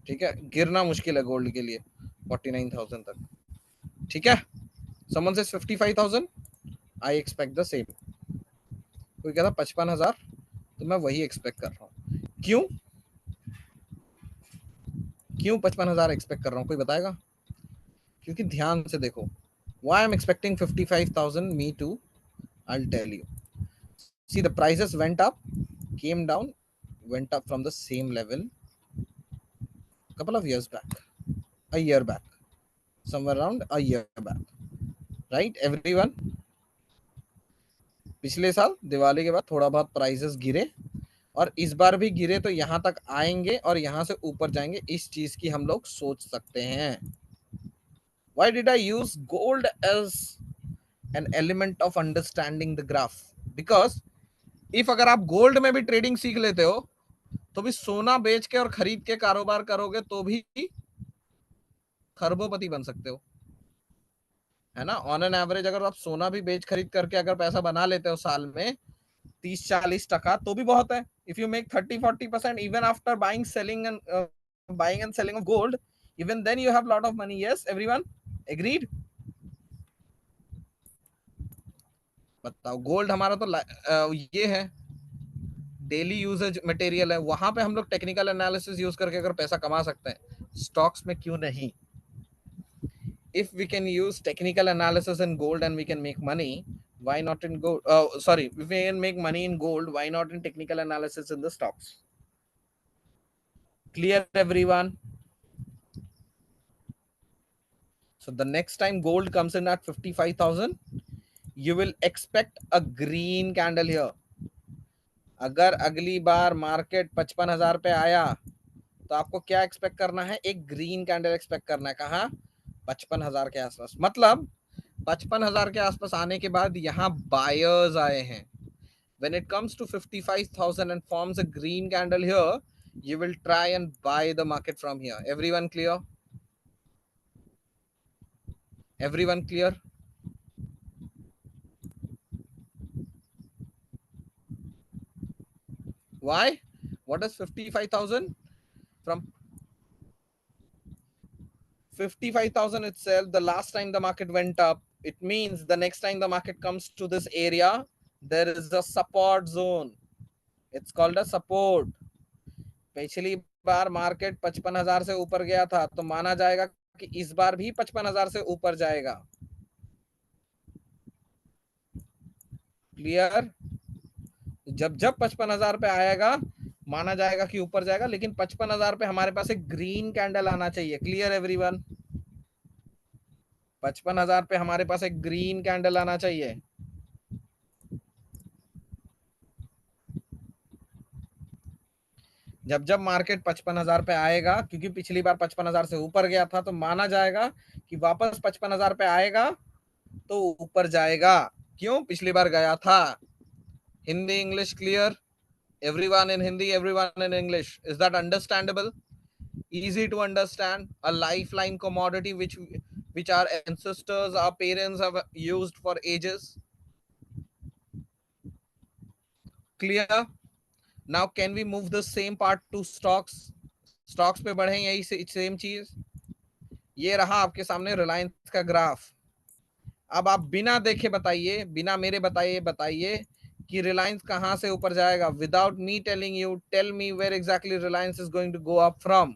ठीक है, गिरना मुश्किल है गोल्ड के लिए 49,000 तक. ठीक है. Someone says 55,000. I expect the same. कोई कहता 55,000, तो मैं वही एक्सपेक्ट कर रहा हूँ. क्यों? क्यों 55,000 एक्सपेक्ट कर रहा हूँ, कोई बताएगा? क्योंकि ध्यान से देखो, why I'm expecting 55,000, me too, I'll tell you. See, the prices went up, came down, went up from the same level couple of years back, a year back, somewhere around a year back, right? Everyone, पिछले साल दिवाली के बाद थोड़ा बहुत प्राइसेस गिरे, और इस बार भी गिरे तो यहां तक आएंगे और यहां से ऊपर जाएंगे, इस चीज की हम लोग सोच सकते हैं. Why did I use gold as an element of understanding the graph? Because if अगर आप गोल्ड में भी ट्रेडिंग सीख लेते हो तो भी सोना बेच के और खरीद के कारोबार करोगे तो भी खरबोपति बन सकते हो, है ना? ऑन एन एवरेज अगर आप सोना भी बेच खरीद करके अगर पैसा बना लेते हो साल में 30-40% तो भी बहुत है. If you make 30-40% even after buying and selling of gold, even then you have lot of money. Yes everyone, agreed? बताओ, गोल्ड हमारा तो ये है, डेली यूजेज मटेरियल है, वहां पे हम लोग टेक्निकल एनालिसिस यूज करके अगर पैसा कमा सकते हैं, स्टॉक्स में क्यों नहीं? If we can use technical analysis in gold and we can make money, why not in gold? Sorry, if we can make money in gold, why not in technical analysis in the stocks? Clear everyone? So the next time gold comes in at 55,000, you will expect a green candle here. अगर अगली बार मार्केट 55,000 पे आया तो आपको क्या एक्सपेक्ट करना है? एक ग्रीन कैंडल एक्सपेक्ट करना है. कहाँ? 55,000 के आसपास. मतलब 55,000 के आसपास आने के बाद यहाँ बायर्स आए हैं. When it comes to 55,000 and forms a green candle here, you will try and buy the market from here. Everyone clear? Everyone clear? Why? What is 55,000? From 55,000 itself, the last time the market went up, it means the next time the market comes to this area, there is a support zone. It's called a support. पिछली बार मार्केट 55,000 से ऊपर गया था, तो माना जाएगा कि इस बार भी 55,000 से ऊपर जाएगा. क्लियर? जब जब 55,000 पे आएगा माना जाएगा कि ऊपर जाएगा, लेकिन 55,000 पे हमारे पास एक ग्रीन कैंडल आना चाहिए. Clear everyone? 55,000 पे हमारे पास एक ग्रीन कैंडल आना चाहिए. जब जब मार्केट 55,000 पे आएगा, क्योंकि पिछली बार 55,000 से ऊपर गया था, तो माना जाएगा कि वापस 55,000 पे आएगा तो ऊपर जाएगा। क्यों? पिछली बार गया था। Hindi English clear? Everyone in Hindi, everyone in English. Is that understandable? Easy to understand? A lifeline commodity which our ancestors, our parents have used for ages. Clear? Now can we move the same part to stocks? Stocks पे बढ़े यही सेम चीज। ये रहा आपके सामने रिलायंस का ग्राफ। अब आप बिना देखे बताइए, बिना मेरे बताइए कि रिलायंस कहां से ऊपर जाएगा। Without me telling you, tell me where exactly Reliance is going to go up from.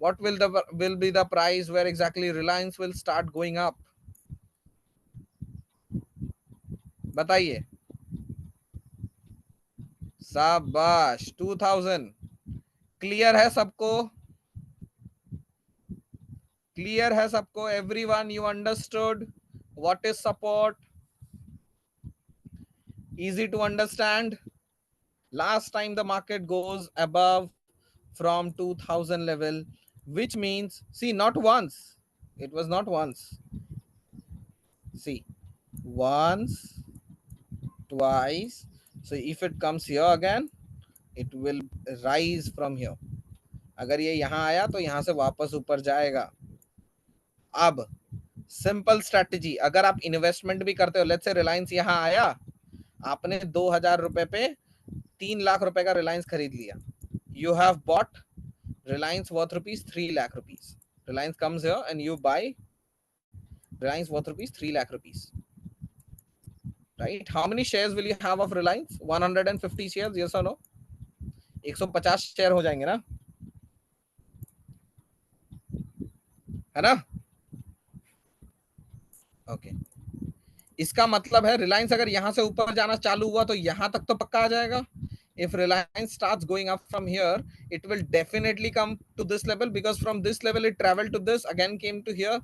What will be the price where exactly Reliance will start going up? बताइए। शाबाश, 2000। क्लियर है सबको? क्लियर है सबको? Everyone, you understood what is support? Easy to understand? Last time the market goes above from 2000 level, which means, see, not once. It was not once. See, once, twice. So if it comes here again, it will rise from here. अगर ये यहाँ आया तो यहाँ से वापस ऊपर जाएगा। अब सिंपल स्ट्रेटजी, अगर आप इन्वेस्टमेंट भी करते हो, लेट्स से रिलायंस यहाँ आया, आपने 2,000 रुपए पे 3 लाख रुपए का रिलायंस खरीद लिया। You have bought Reliance worth ₹3 lakh. Reliance comes here and you buy Reliance worth ₹3 lakh. Right? How many shares will you have of Reliance? 150 shares, yes or no? 150 share हो जाएंगे ना, है ना? ओके। इसका मतलब है रिलायंस अगर यहां से ऊपर जाना चालू हुआ तो यहां तक तो पक्का आ जाएगा। If Reliance starts going up from here, it will definitely come to this level, because from this level it traveled to this, again came to here,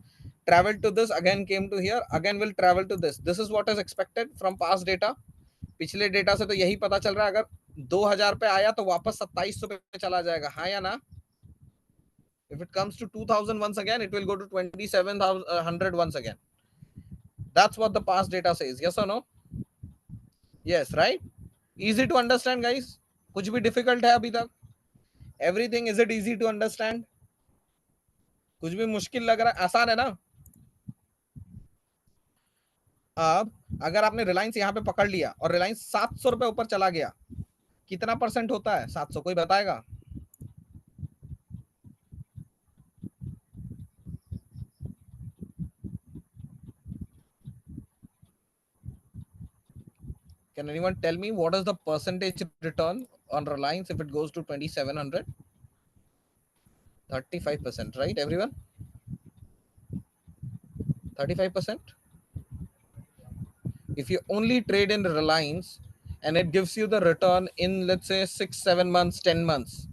traveled to this, again came to here, again will travel to this. This is what is expected from past data. पिछले डेटा से तो यही पता चल रहा है, अगर 2000 पे आया तो वापस 2700 पे चला जाएगा, हाँ या ना? If it comes to 2000 once again, it will go to 2700 once again. That's what the past data says. Yes or no? Yes, right? Easy to understand, guys? कुछ भी difficult है अभी तक? Everything, is it easy to understand? कुछ भी मुश्किल लग रहा है? आसान है ना? अब अगर आपने रिलायंस यहाँ पे पकड़ लिया और रिलायंस 700 रुपए ऊपर चला गया, कितना परसेंट होता है 700? कोई बताएगा? Can anyone tell me what is the percentage return on Reliance if it goes to 2700? 35%, right, everyone? 35%. If you only trade in Reliance and it gives you the return in, let's say, 6, 7 months, 10 months,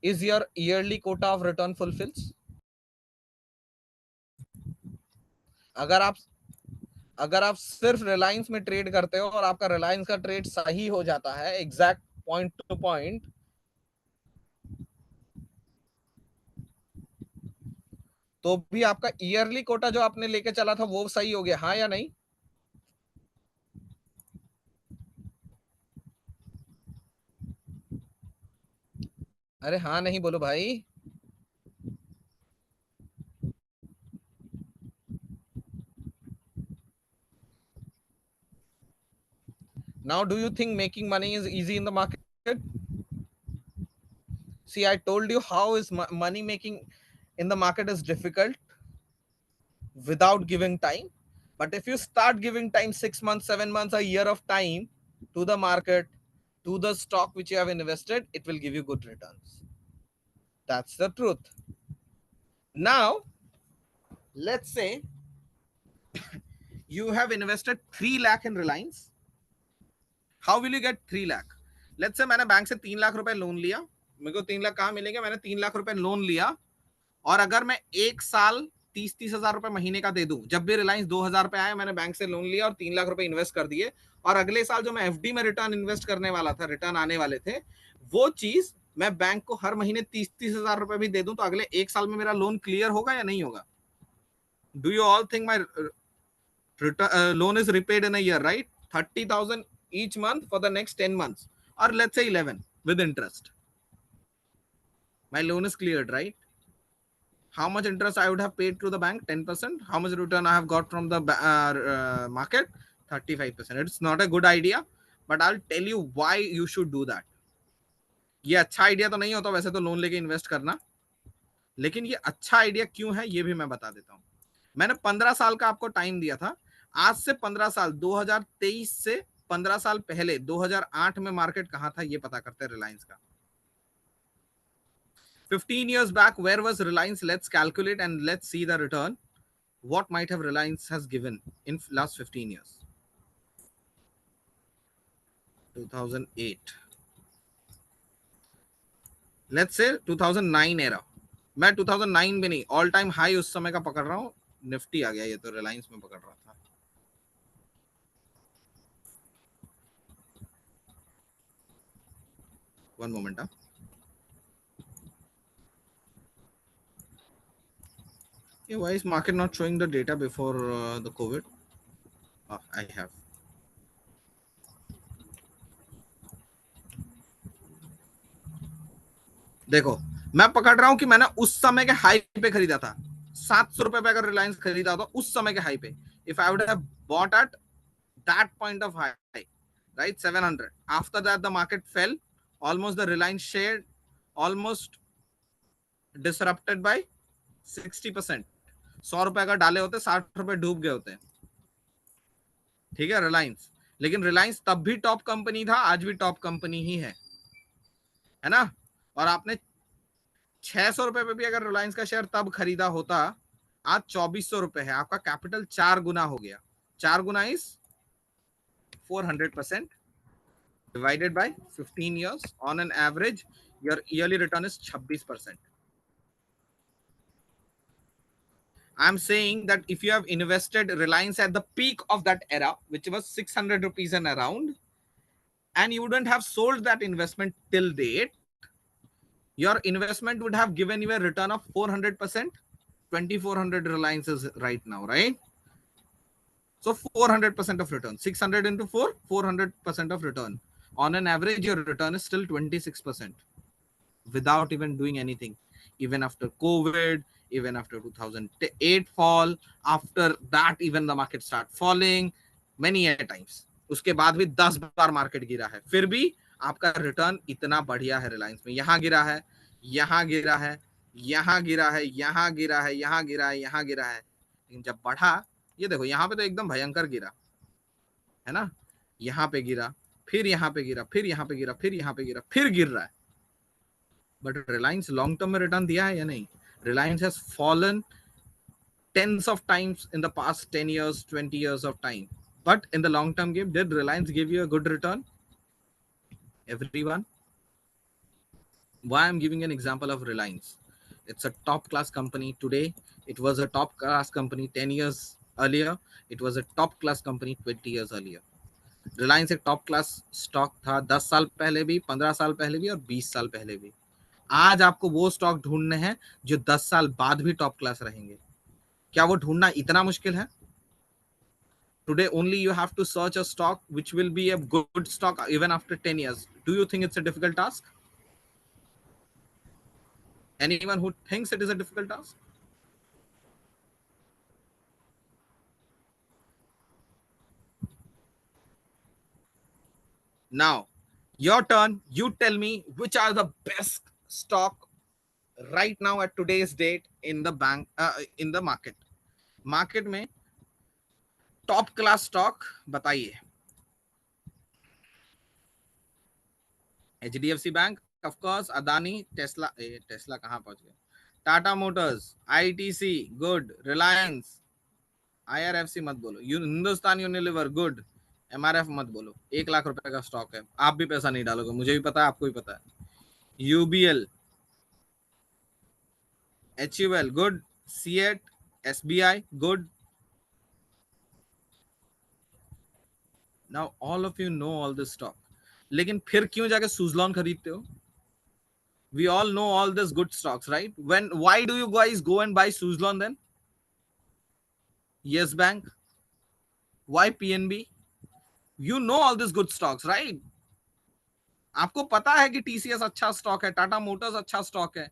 is your yearly quota of return fulfills? अगर आप सिर्फ रिलायंस में ट्रेड करते हो और आपका रिलायंस का ट्रेड सही हो जाता है, एग्जैक्ट पॉइंट टू पॉइंट, तो भी आपका ईयरली कोटा जो आपने लेके चला था वो सही हो गया, हाँ या नहीं? अरे हाँ नहीं बोलो भाई। Now do you think making money is easy in the market? See, I told you how is money making in the market is difficult without giving time. But if you start giving time, 6 months, 7 months, a year of time to the market, to the stock which you have invested, it will give you good returns. That's the truth. Now, let's say you have invested 3 lakh in Reliance. How will you get 3 lakh? Let's say मैंने बैंक से 3 लाख रुपए लोन लिया, मेरे को 3 लाख कहाँ मिलेंगे? मैंने 3 लाख रुपए लोन लिया और अगर मैं 1 साल 30 हजार रुपए महीने का दे दूं, जब भी रिलायंस 2000 पे आया मैंने बैंक से लोन लिया और 3 लाख रुपए इन्वेस्ट कर दिए, और अगले साल जो मैं एफडी में रिटर्न इन्वेस्ट करने वाला था, रिटर्न आने वाले थे, वो चीज मैं बैंक को हर महीने 30 हजार रुपए भी दे दूं, तो अगले 1 साल में मेरा लोन क्लियर होगा या नहीं होगा? Do you all think my loan is repaid in a year, right? 30,000 each month for the next 10 months, or let's say 11 with interest. My loan is cleared, right? How much interest I would have paid to the bank? 10%. How much return I have got from the market? 35%. It's not a good idea, but I'll tell you why you should do that. ये अच्छा आइडिया तो नहीं होता वैसे तो लोन लेके इन्वेस्ट करना, लेकिन ये अच्छा आइडिया क्यों है ये भी मैं बता देता हूं। मैंने 15 साल का आपको टाइम दिया था। आज से 15 साल 2023 से 15 साल पहले 2008 में मार्केट कहां था ये पता करते हैं रिलायंस का। 15 years back, where was Reliance? Let's calculate and let's see the return. What might have Reliance has given in last 15 years? 2008. Let's say 2009 era. मैं 2009 में नहीं, ऑल टाइम हाई उस समय का पकड़ रहा हूँ। निफ्टी आ गया, ये तो रिलायंस में पकड़ रहा था। One moment. Yeah, why is market not showing the data before the COVID? I have. देखो, मैं पकड़ रहा हूं कि मैंने उस समय के हाई पे खरीदा था। 700 रुपए पे अगर रिलायंस खरीदा होता उस समय के हाई पे, if I would have bought at that point of high, right, 700. After that the market fell, almost the Reliance share almost disrupted by 60%. 100 रुपए अगर डाले होते 60 रुपए डूब गए होते। ठीक है, रिलायंस, लेकिन रिलायंस तब भी टॉप कंपनी था, आज भी टॉप कंपनी ही है ना। और आपने 600 रुपए पे भी अगर रिलायंस का शेयर तब खरीदा होता, आज 2400 रुपए है, आपका कैपिटल 4 गुना हो गया। 4 गुना is 400% divided by 15 years. On an average, your yearly return is 26%. I'm saying that if you have invested Reliance at the peak of that era, which was 600 rupees and around, and you wouldn't have sold that investment till date, your investment would have given you a return of 400%. 2400 Reliance is right now, right? So 400% of return. 600 into 4, 400% of return. On an average, your return is still 26% without even doing anything. Even after COVID, even after 2008 fall, after that even the market start falling many a times. उसके बाद भी 10 बार मार्केट गिरा है, फिर भी आपका रिटर्न इतना बढ़िया है रिलायंस में। यहाँ गिरा है, यहाँ गिरा है, यहाँ गिरा है, यहाँ गिरा है, यहाँ गिरा है, यहाँ गिरा है, लेकिन जब बढ़ा, ये देखो यहाँ पे तो एकदम भयंकर गिरा है ना। यहाँ पे गिरा, फिर यहाँ पे गिरा, फिर यहाँ पे गिरा, फिर यहाँ पे गिरा, फिर गिर रहा है। बट रिलायंस लॉन्ग टर्म में रिटर्न दिया है या नहीं? Reliance has fallen tens of times in the past 10 years, 20 years of time. But in the long term game, did Reliance give you a good return? Everyone? Why I'm giving an example of Reliance? It's a top class company today. It was a top class company 10 years earlier. It was a top class company 20 years earlier. Reliance एक टॉप क्लास स्टॉक था 10 साल पहले भी, 15 साल पहले भी और 20 साल पहले भी। आज आपको वो स्टॉक ढूंढने हैं जो 10 साल बाद भी टॉप क्लास रहेंगे। क्या वो ढूंढना इतना मुश्किल है? Today only you have to search a stock which will be a good stock even after 10 years. Do you think it's a difficult task? Anyone who thinks it is a difficult task? Now, your turn. You tell me which are the best stock right now at today's date in the bank, in the market. Market में टॉप क्लास स्टॉक बताइए। HDFC bank, of course, Adani, Tesla, Tesla कहाँ पहुंच गए, Tata Motors, ITC good, Reliance, IRFC मत बोलो, हिंदुस्तान यूनिलीवर गुड, MRF मत बोलो। 1 लाख रुपए का स्टॉक है, आप भी पैसा नहीं डालोगे, मुझे भी पता है, आपको भी पता है। UBL, HUL good, CET, SBI, good. Now all of you know all this stock. लेकिन फिर क्यों जाके सुजलॉन खरीदते हो? We all know all this good stocks, right? Why do you guys go and buy Suzlon then? Yes Bank. Why PNB? You know all this good stocks, right? आपको पता है कि TCS अच्छा स्टॉक है, टाटा मोटर्स अच्छा स्टॉक है.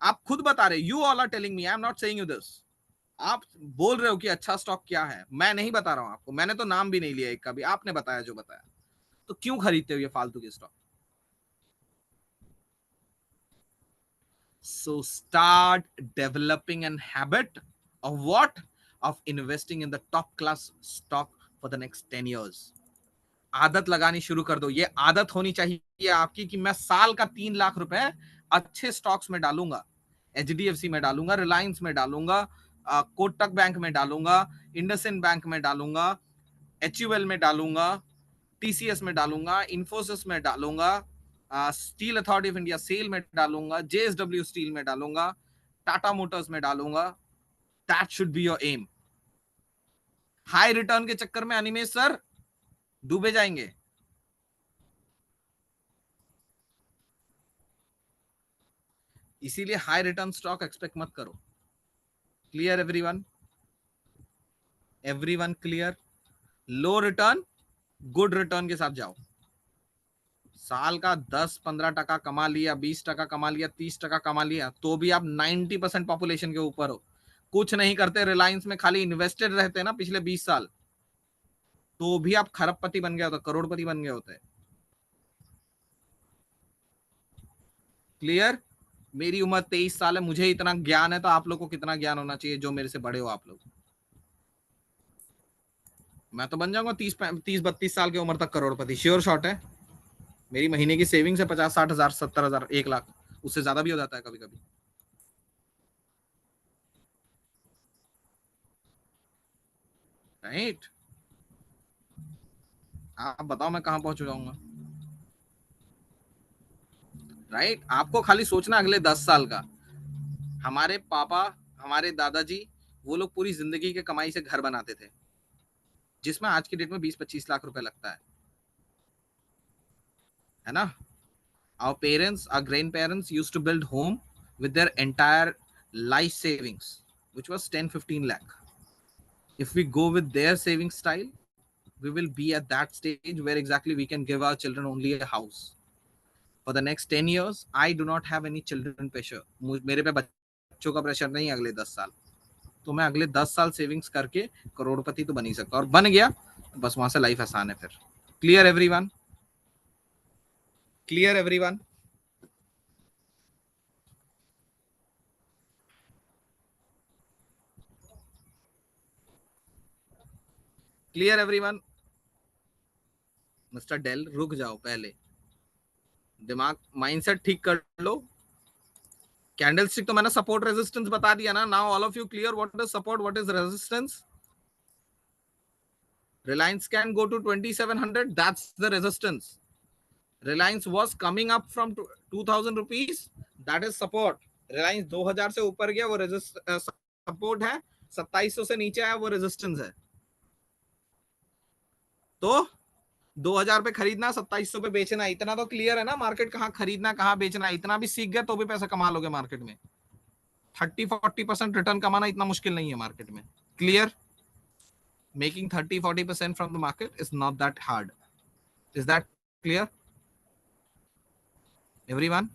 आप खुद बता रहे, you all are telling me, I am not saying you this. आप बोल रहे हो कि अच्छा स्टॉक क्या है, मैं नहीं बता रहा हूं आपको, मैंने तो नाम भी नहीं लिया एक का भी, आपने बताया जो बताया. तो क्यों खरीदते हो ये फालतू के stock? So start developing an habit of what? Of investing in the top class stock for the next 10 years. आदत लगानी शुरू कर दो. ये आदत होनी चाहिए आपकी कि मैं साल का 3 लाख रुपए अच्छे स्टॉक्स में डालूंगा. HDFC में डालूंगा, रिलायंस में डालूंगा, कोटक बैंक में डालूंगा, इंडसइंड बैंक में डालूंगा, HUL में डालूंगा, TCS में डालूंगा, इंफोसिस में डालूंगा, स्टील अथॉरिटी ऑफ इंडिया सेल में डालूंगा, JSW स्टील में डालूंगा, टाटा मोटर्स में डालूंगा. That should be your aim. हाई रिटर्न के चक्कर में अनिमेश सर डूबे जाएंगे. इसीलिए हाई रिटर्न स्टॉक एक्सपेक्ट मत करो. Clear everyone? Everyone clear? Low return good return के साथ जाओ. साल का 10-15% कमा लिया, 20% कमा लिया, 30% कमा लिया, तो भी आप 90% पॉपुलेशन के ऊपर हो. कुछ नहीं करते, रिलायंस में खाली इन्वेस्टेड रहते ना पिछले 20 साल, तो भी आप खरबपति बन गए होते, करोड़पति बन गए होते. क्लियर? मेरी उम्र 23 साल है, मुझे इतना ज्ञान है, तो आप लोग को कितना ज्ञान होना चाहिए जो मेरे से बड़े हो आप लोग. मैं तो बन जाऊंगा 30-32 साल की उम्र तक करोड़पति, श्योर शॉट है. मेरी महीने की सेविंग्स है 50-60 हजार, 70 हजार, 1 लाख, उससे ज्यादा भी हो जाता है कभी कभी. राइट? आप बताओ मैं कहां पहुंच जाऊंगा. राइट? आपको खाली सोचना अगले 10 साल का. हमारे पापा, हमारे दादाजी, वो लोग पूरी जिंदगी के कमाई से घर बनाते थे, जिसमें आज की डेट में 20-25 लाख रुपए लगता है ना. Our parents, our grandparents used to build home with their entire life savings, which was 10-15 lakh. If we go with their saving style, we will be at that stage where exactly we can give our children only a house. For the next 10 years, I do not have any children pressure. मेरे पे बच्चों का प्रेशर नहीं अगले 10 साल. तो मैं अगले 10 साल सेविंग्स करके करोड़पति तो बन ही सकता, और बन गया तो बस वहां से लाइफ आसान है फिर. Clear everyone? Clear everyone? Clear everyone? Mister Dale रुक जाओ, पहले दिमाग माइंडसेट ठीक कर लो. कैंडलस्टिक तो मैंने सपोर्ट रेजिस्टेंस बता दिया ना. Now all of you clear what is support, what is resistance. Reliance can go to 2700, that's the resistance. Reliance was coming up from 2000 rupees, that is support. Reliance 2000 से ऊपर गया, वो सपोर्ट है. 2700 से नीचे आया, वो रेजिस्टेंस है. तो 2000 पे खरीदना, 2700 पे बेचना, इतना तो क्लियर है ना. मार्केट कहाँ खरीदना कहाँ बेचना, इतना भी सीख गए तो भी पैसा कमा लोगे मार्केट में. 30-40% रिटर्न कमाना इतना मुश्किल नहीं है मार्केट में. Clear? Making 30-40% from the market is not that hard. Is that clear? Everyone?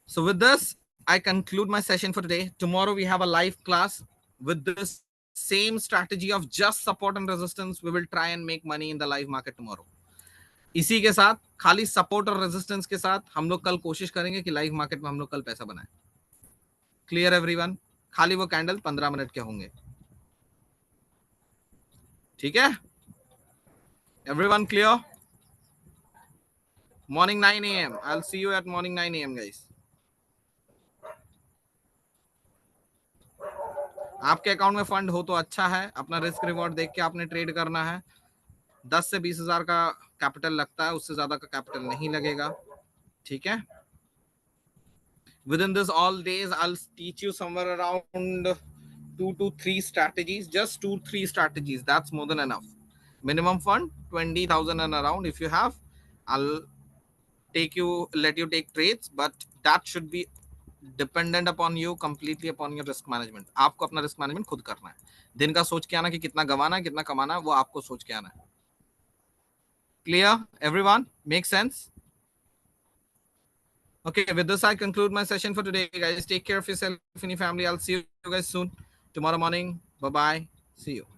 So with this, I conclude my session for today. Tomorrow we have a live class with this same strategy of just support and resistance. We will try and make money in the live market tomorrow. इसी के साथ, खाली सपोर्ट और रेजिस्टेंस के साथ हम लोग कल कोशिश करेंगे कि लाइव मार्केट में हम लोग कल पैसा बनाएं. Clear everyone? खाली वो कैंडल 15 मिनट के होंगे. ठीक है? Everyone clear? Morning 9 a.m. I'll see you at morning 9 a.m. guys. आपके अकाउंट में फंड हो तो अच्छा है, अपना रिस्क रिवॉर्ड देख के आपने ट्रेड करना है. 10 से 20,000 का कैपिटल लगता है, उससे ज्यादा का कैपिटल नहीं लगेगा, ठीक है। Within this all days, I'll teach you somewhere around 2 to 3 strategies, just 2-3 strategies. That's more than enough. Minimum fund 20,000 and around. If you have, I'll let you take trades, but that should be dependent upon you, completely upon your risk management. आपको अपना risk management खुद करना है. दिन का सोच के आना कि कितना गवाना है, कितना कमाना है, वो आपको सोच के आना है. Clear, everyone? Make sense? Okay, with this, I conclude my session for today, guys. Take care of yourself and your family. I'll see you guys soon tomorrow morning. Bye bye. See you.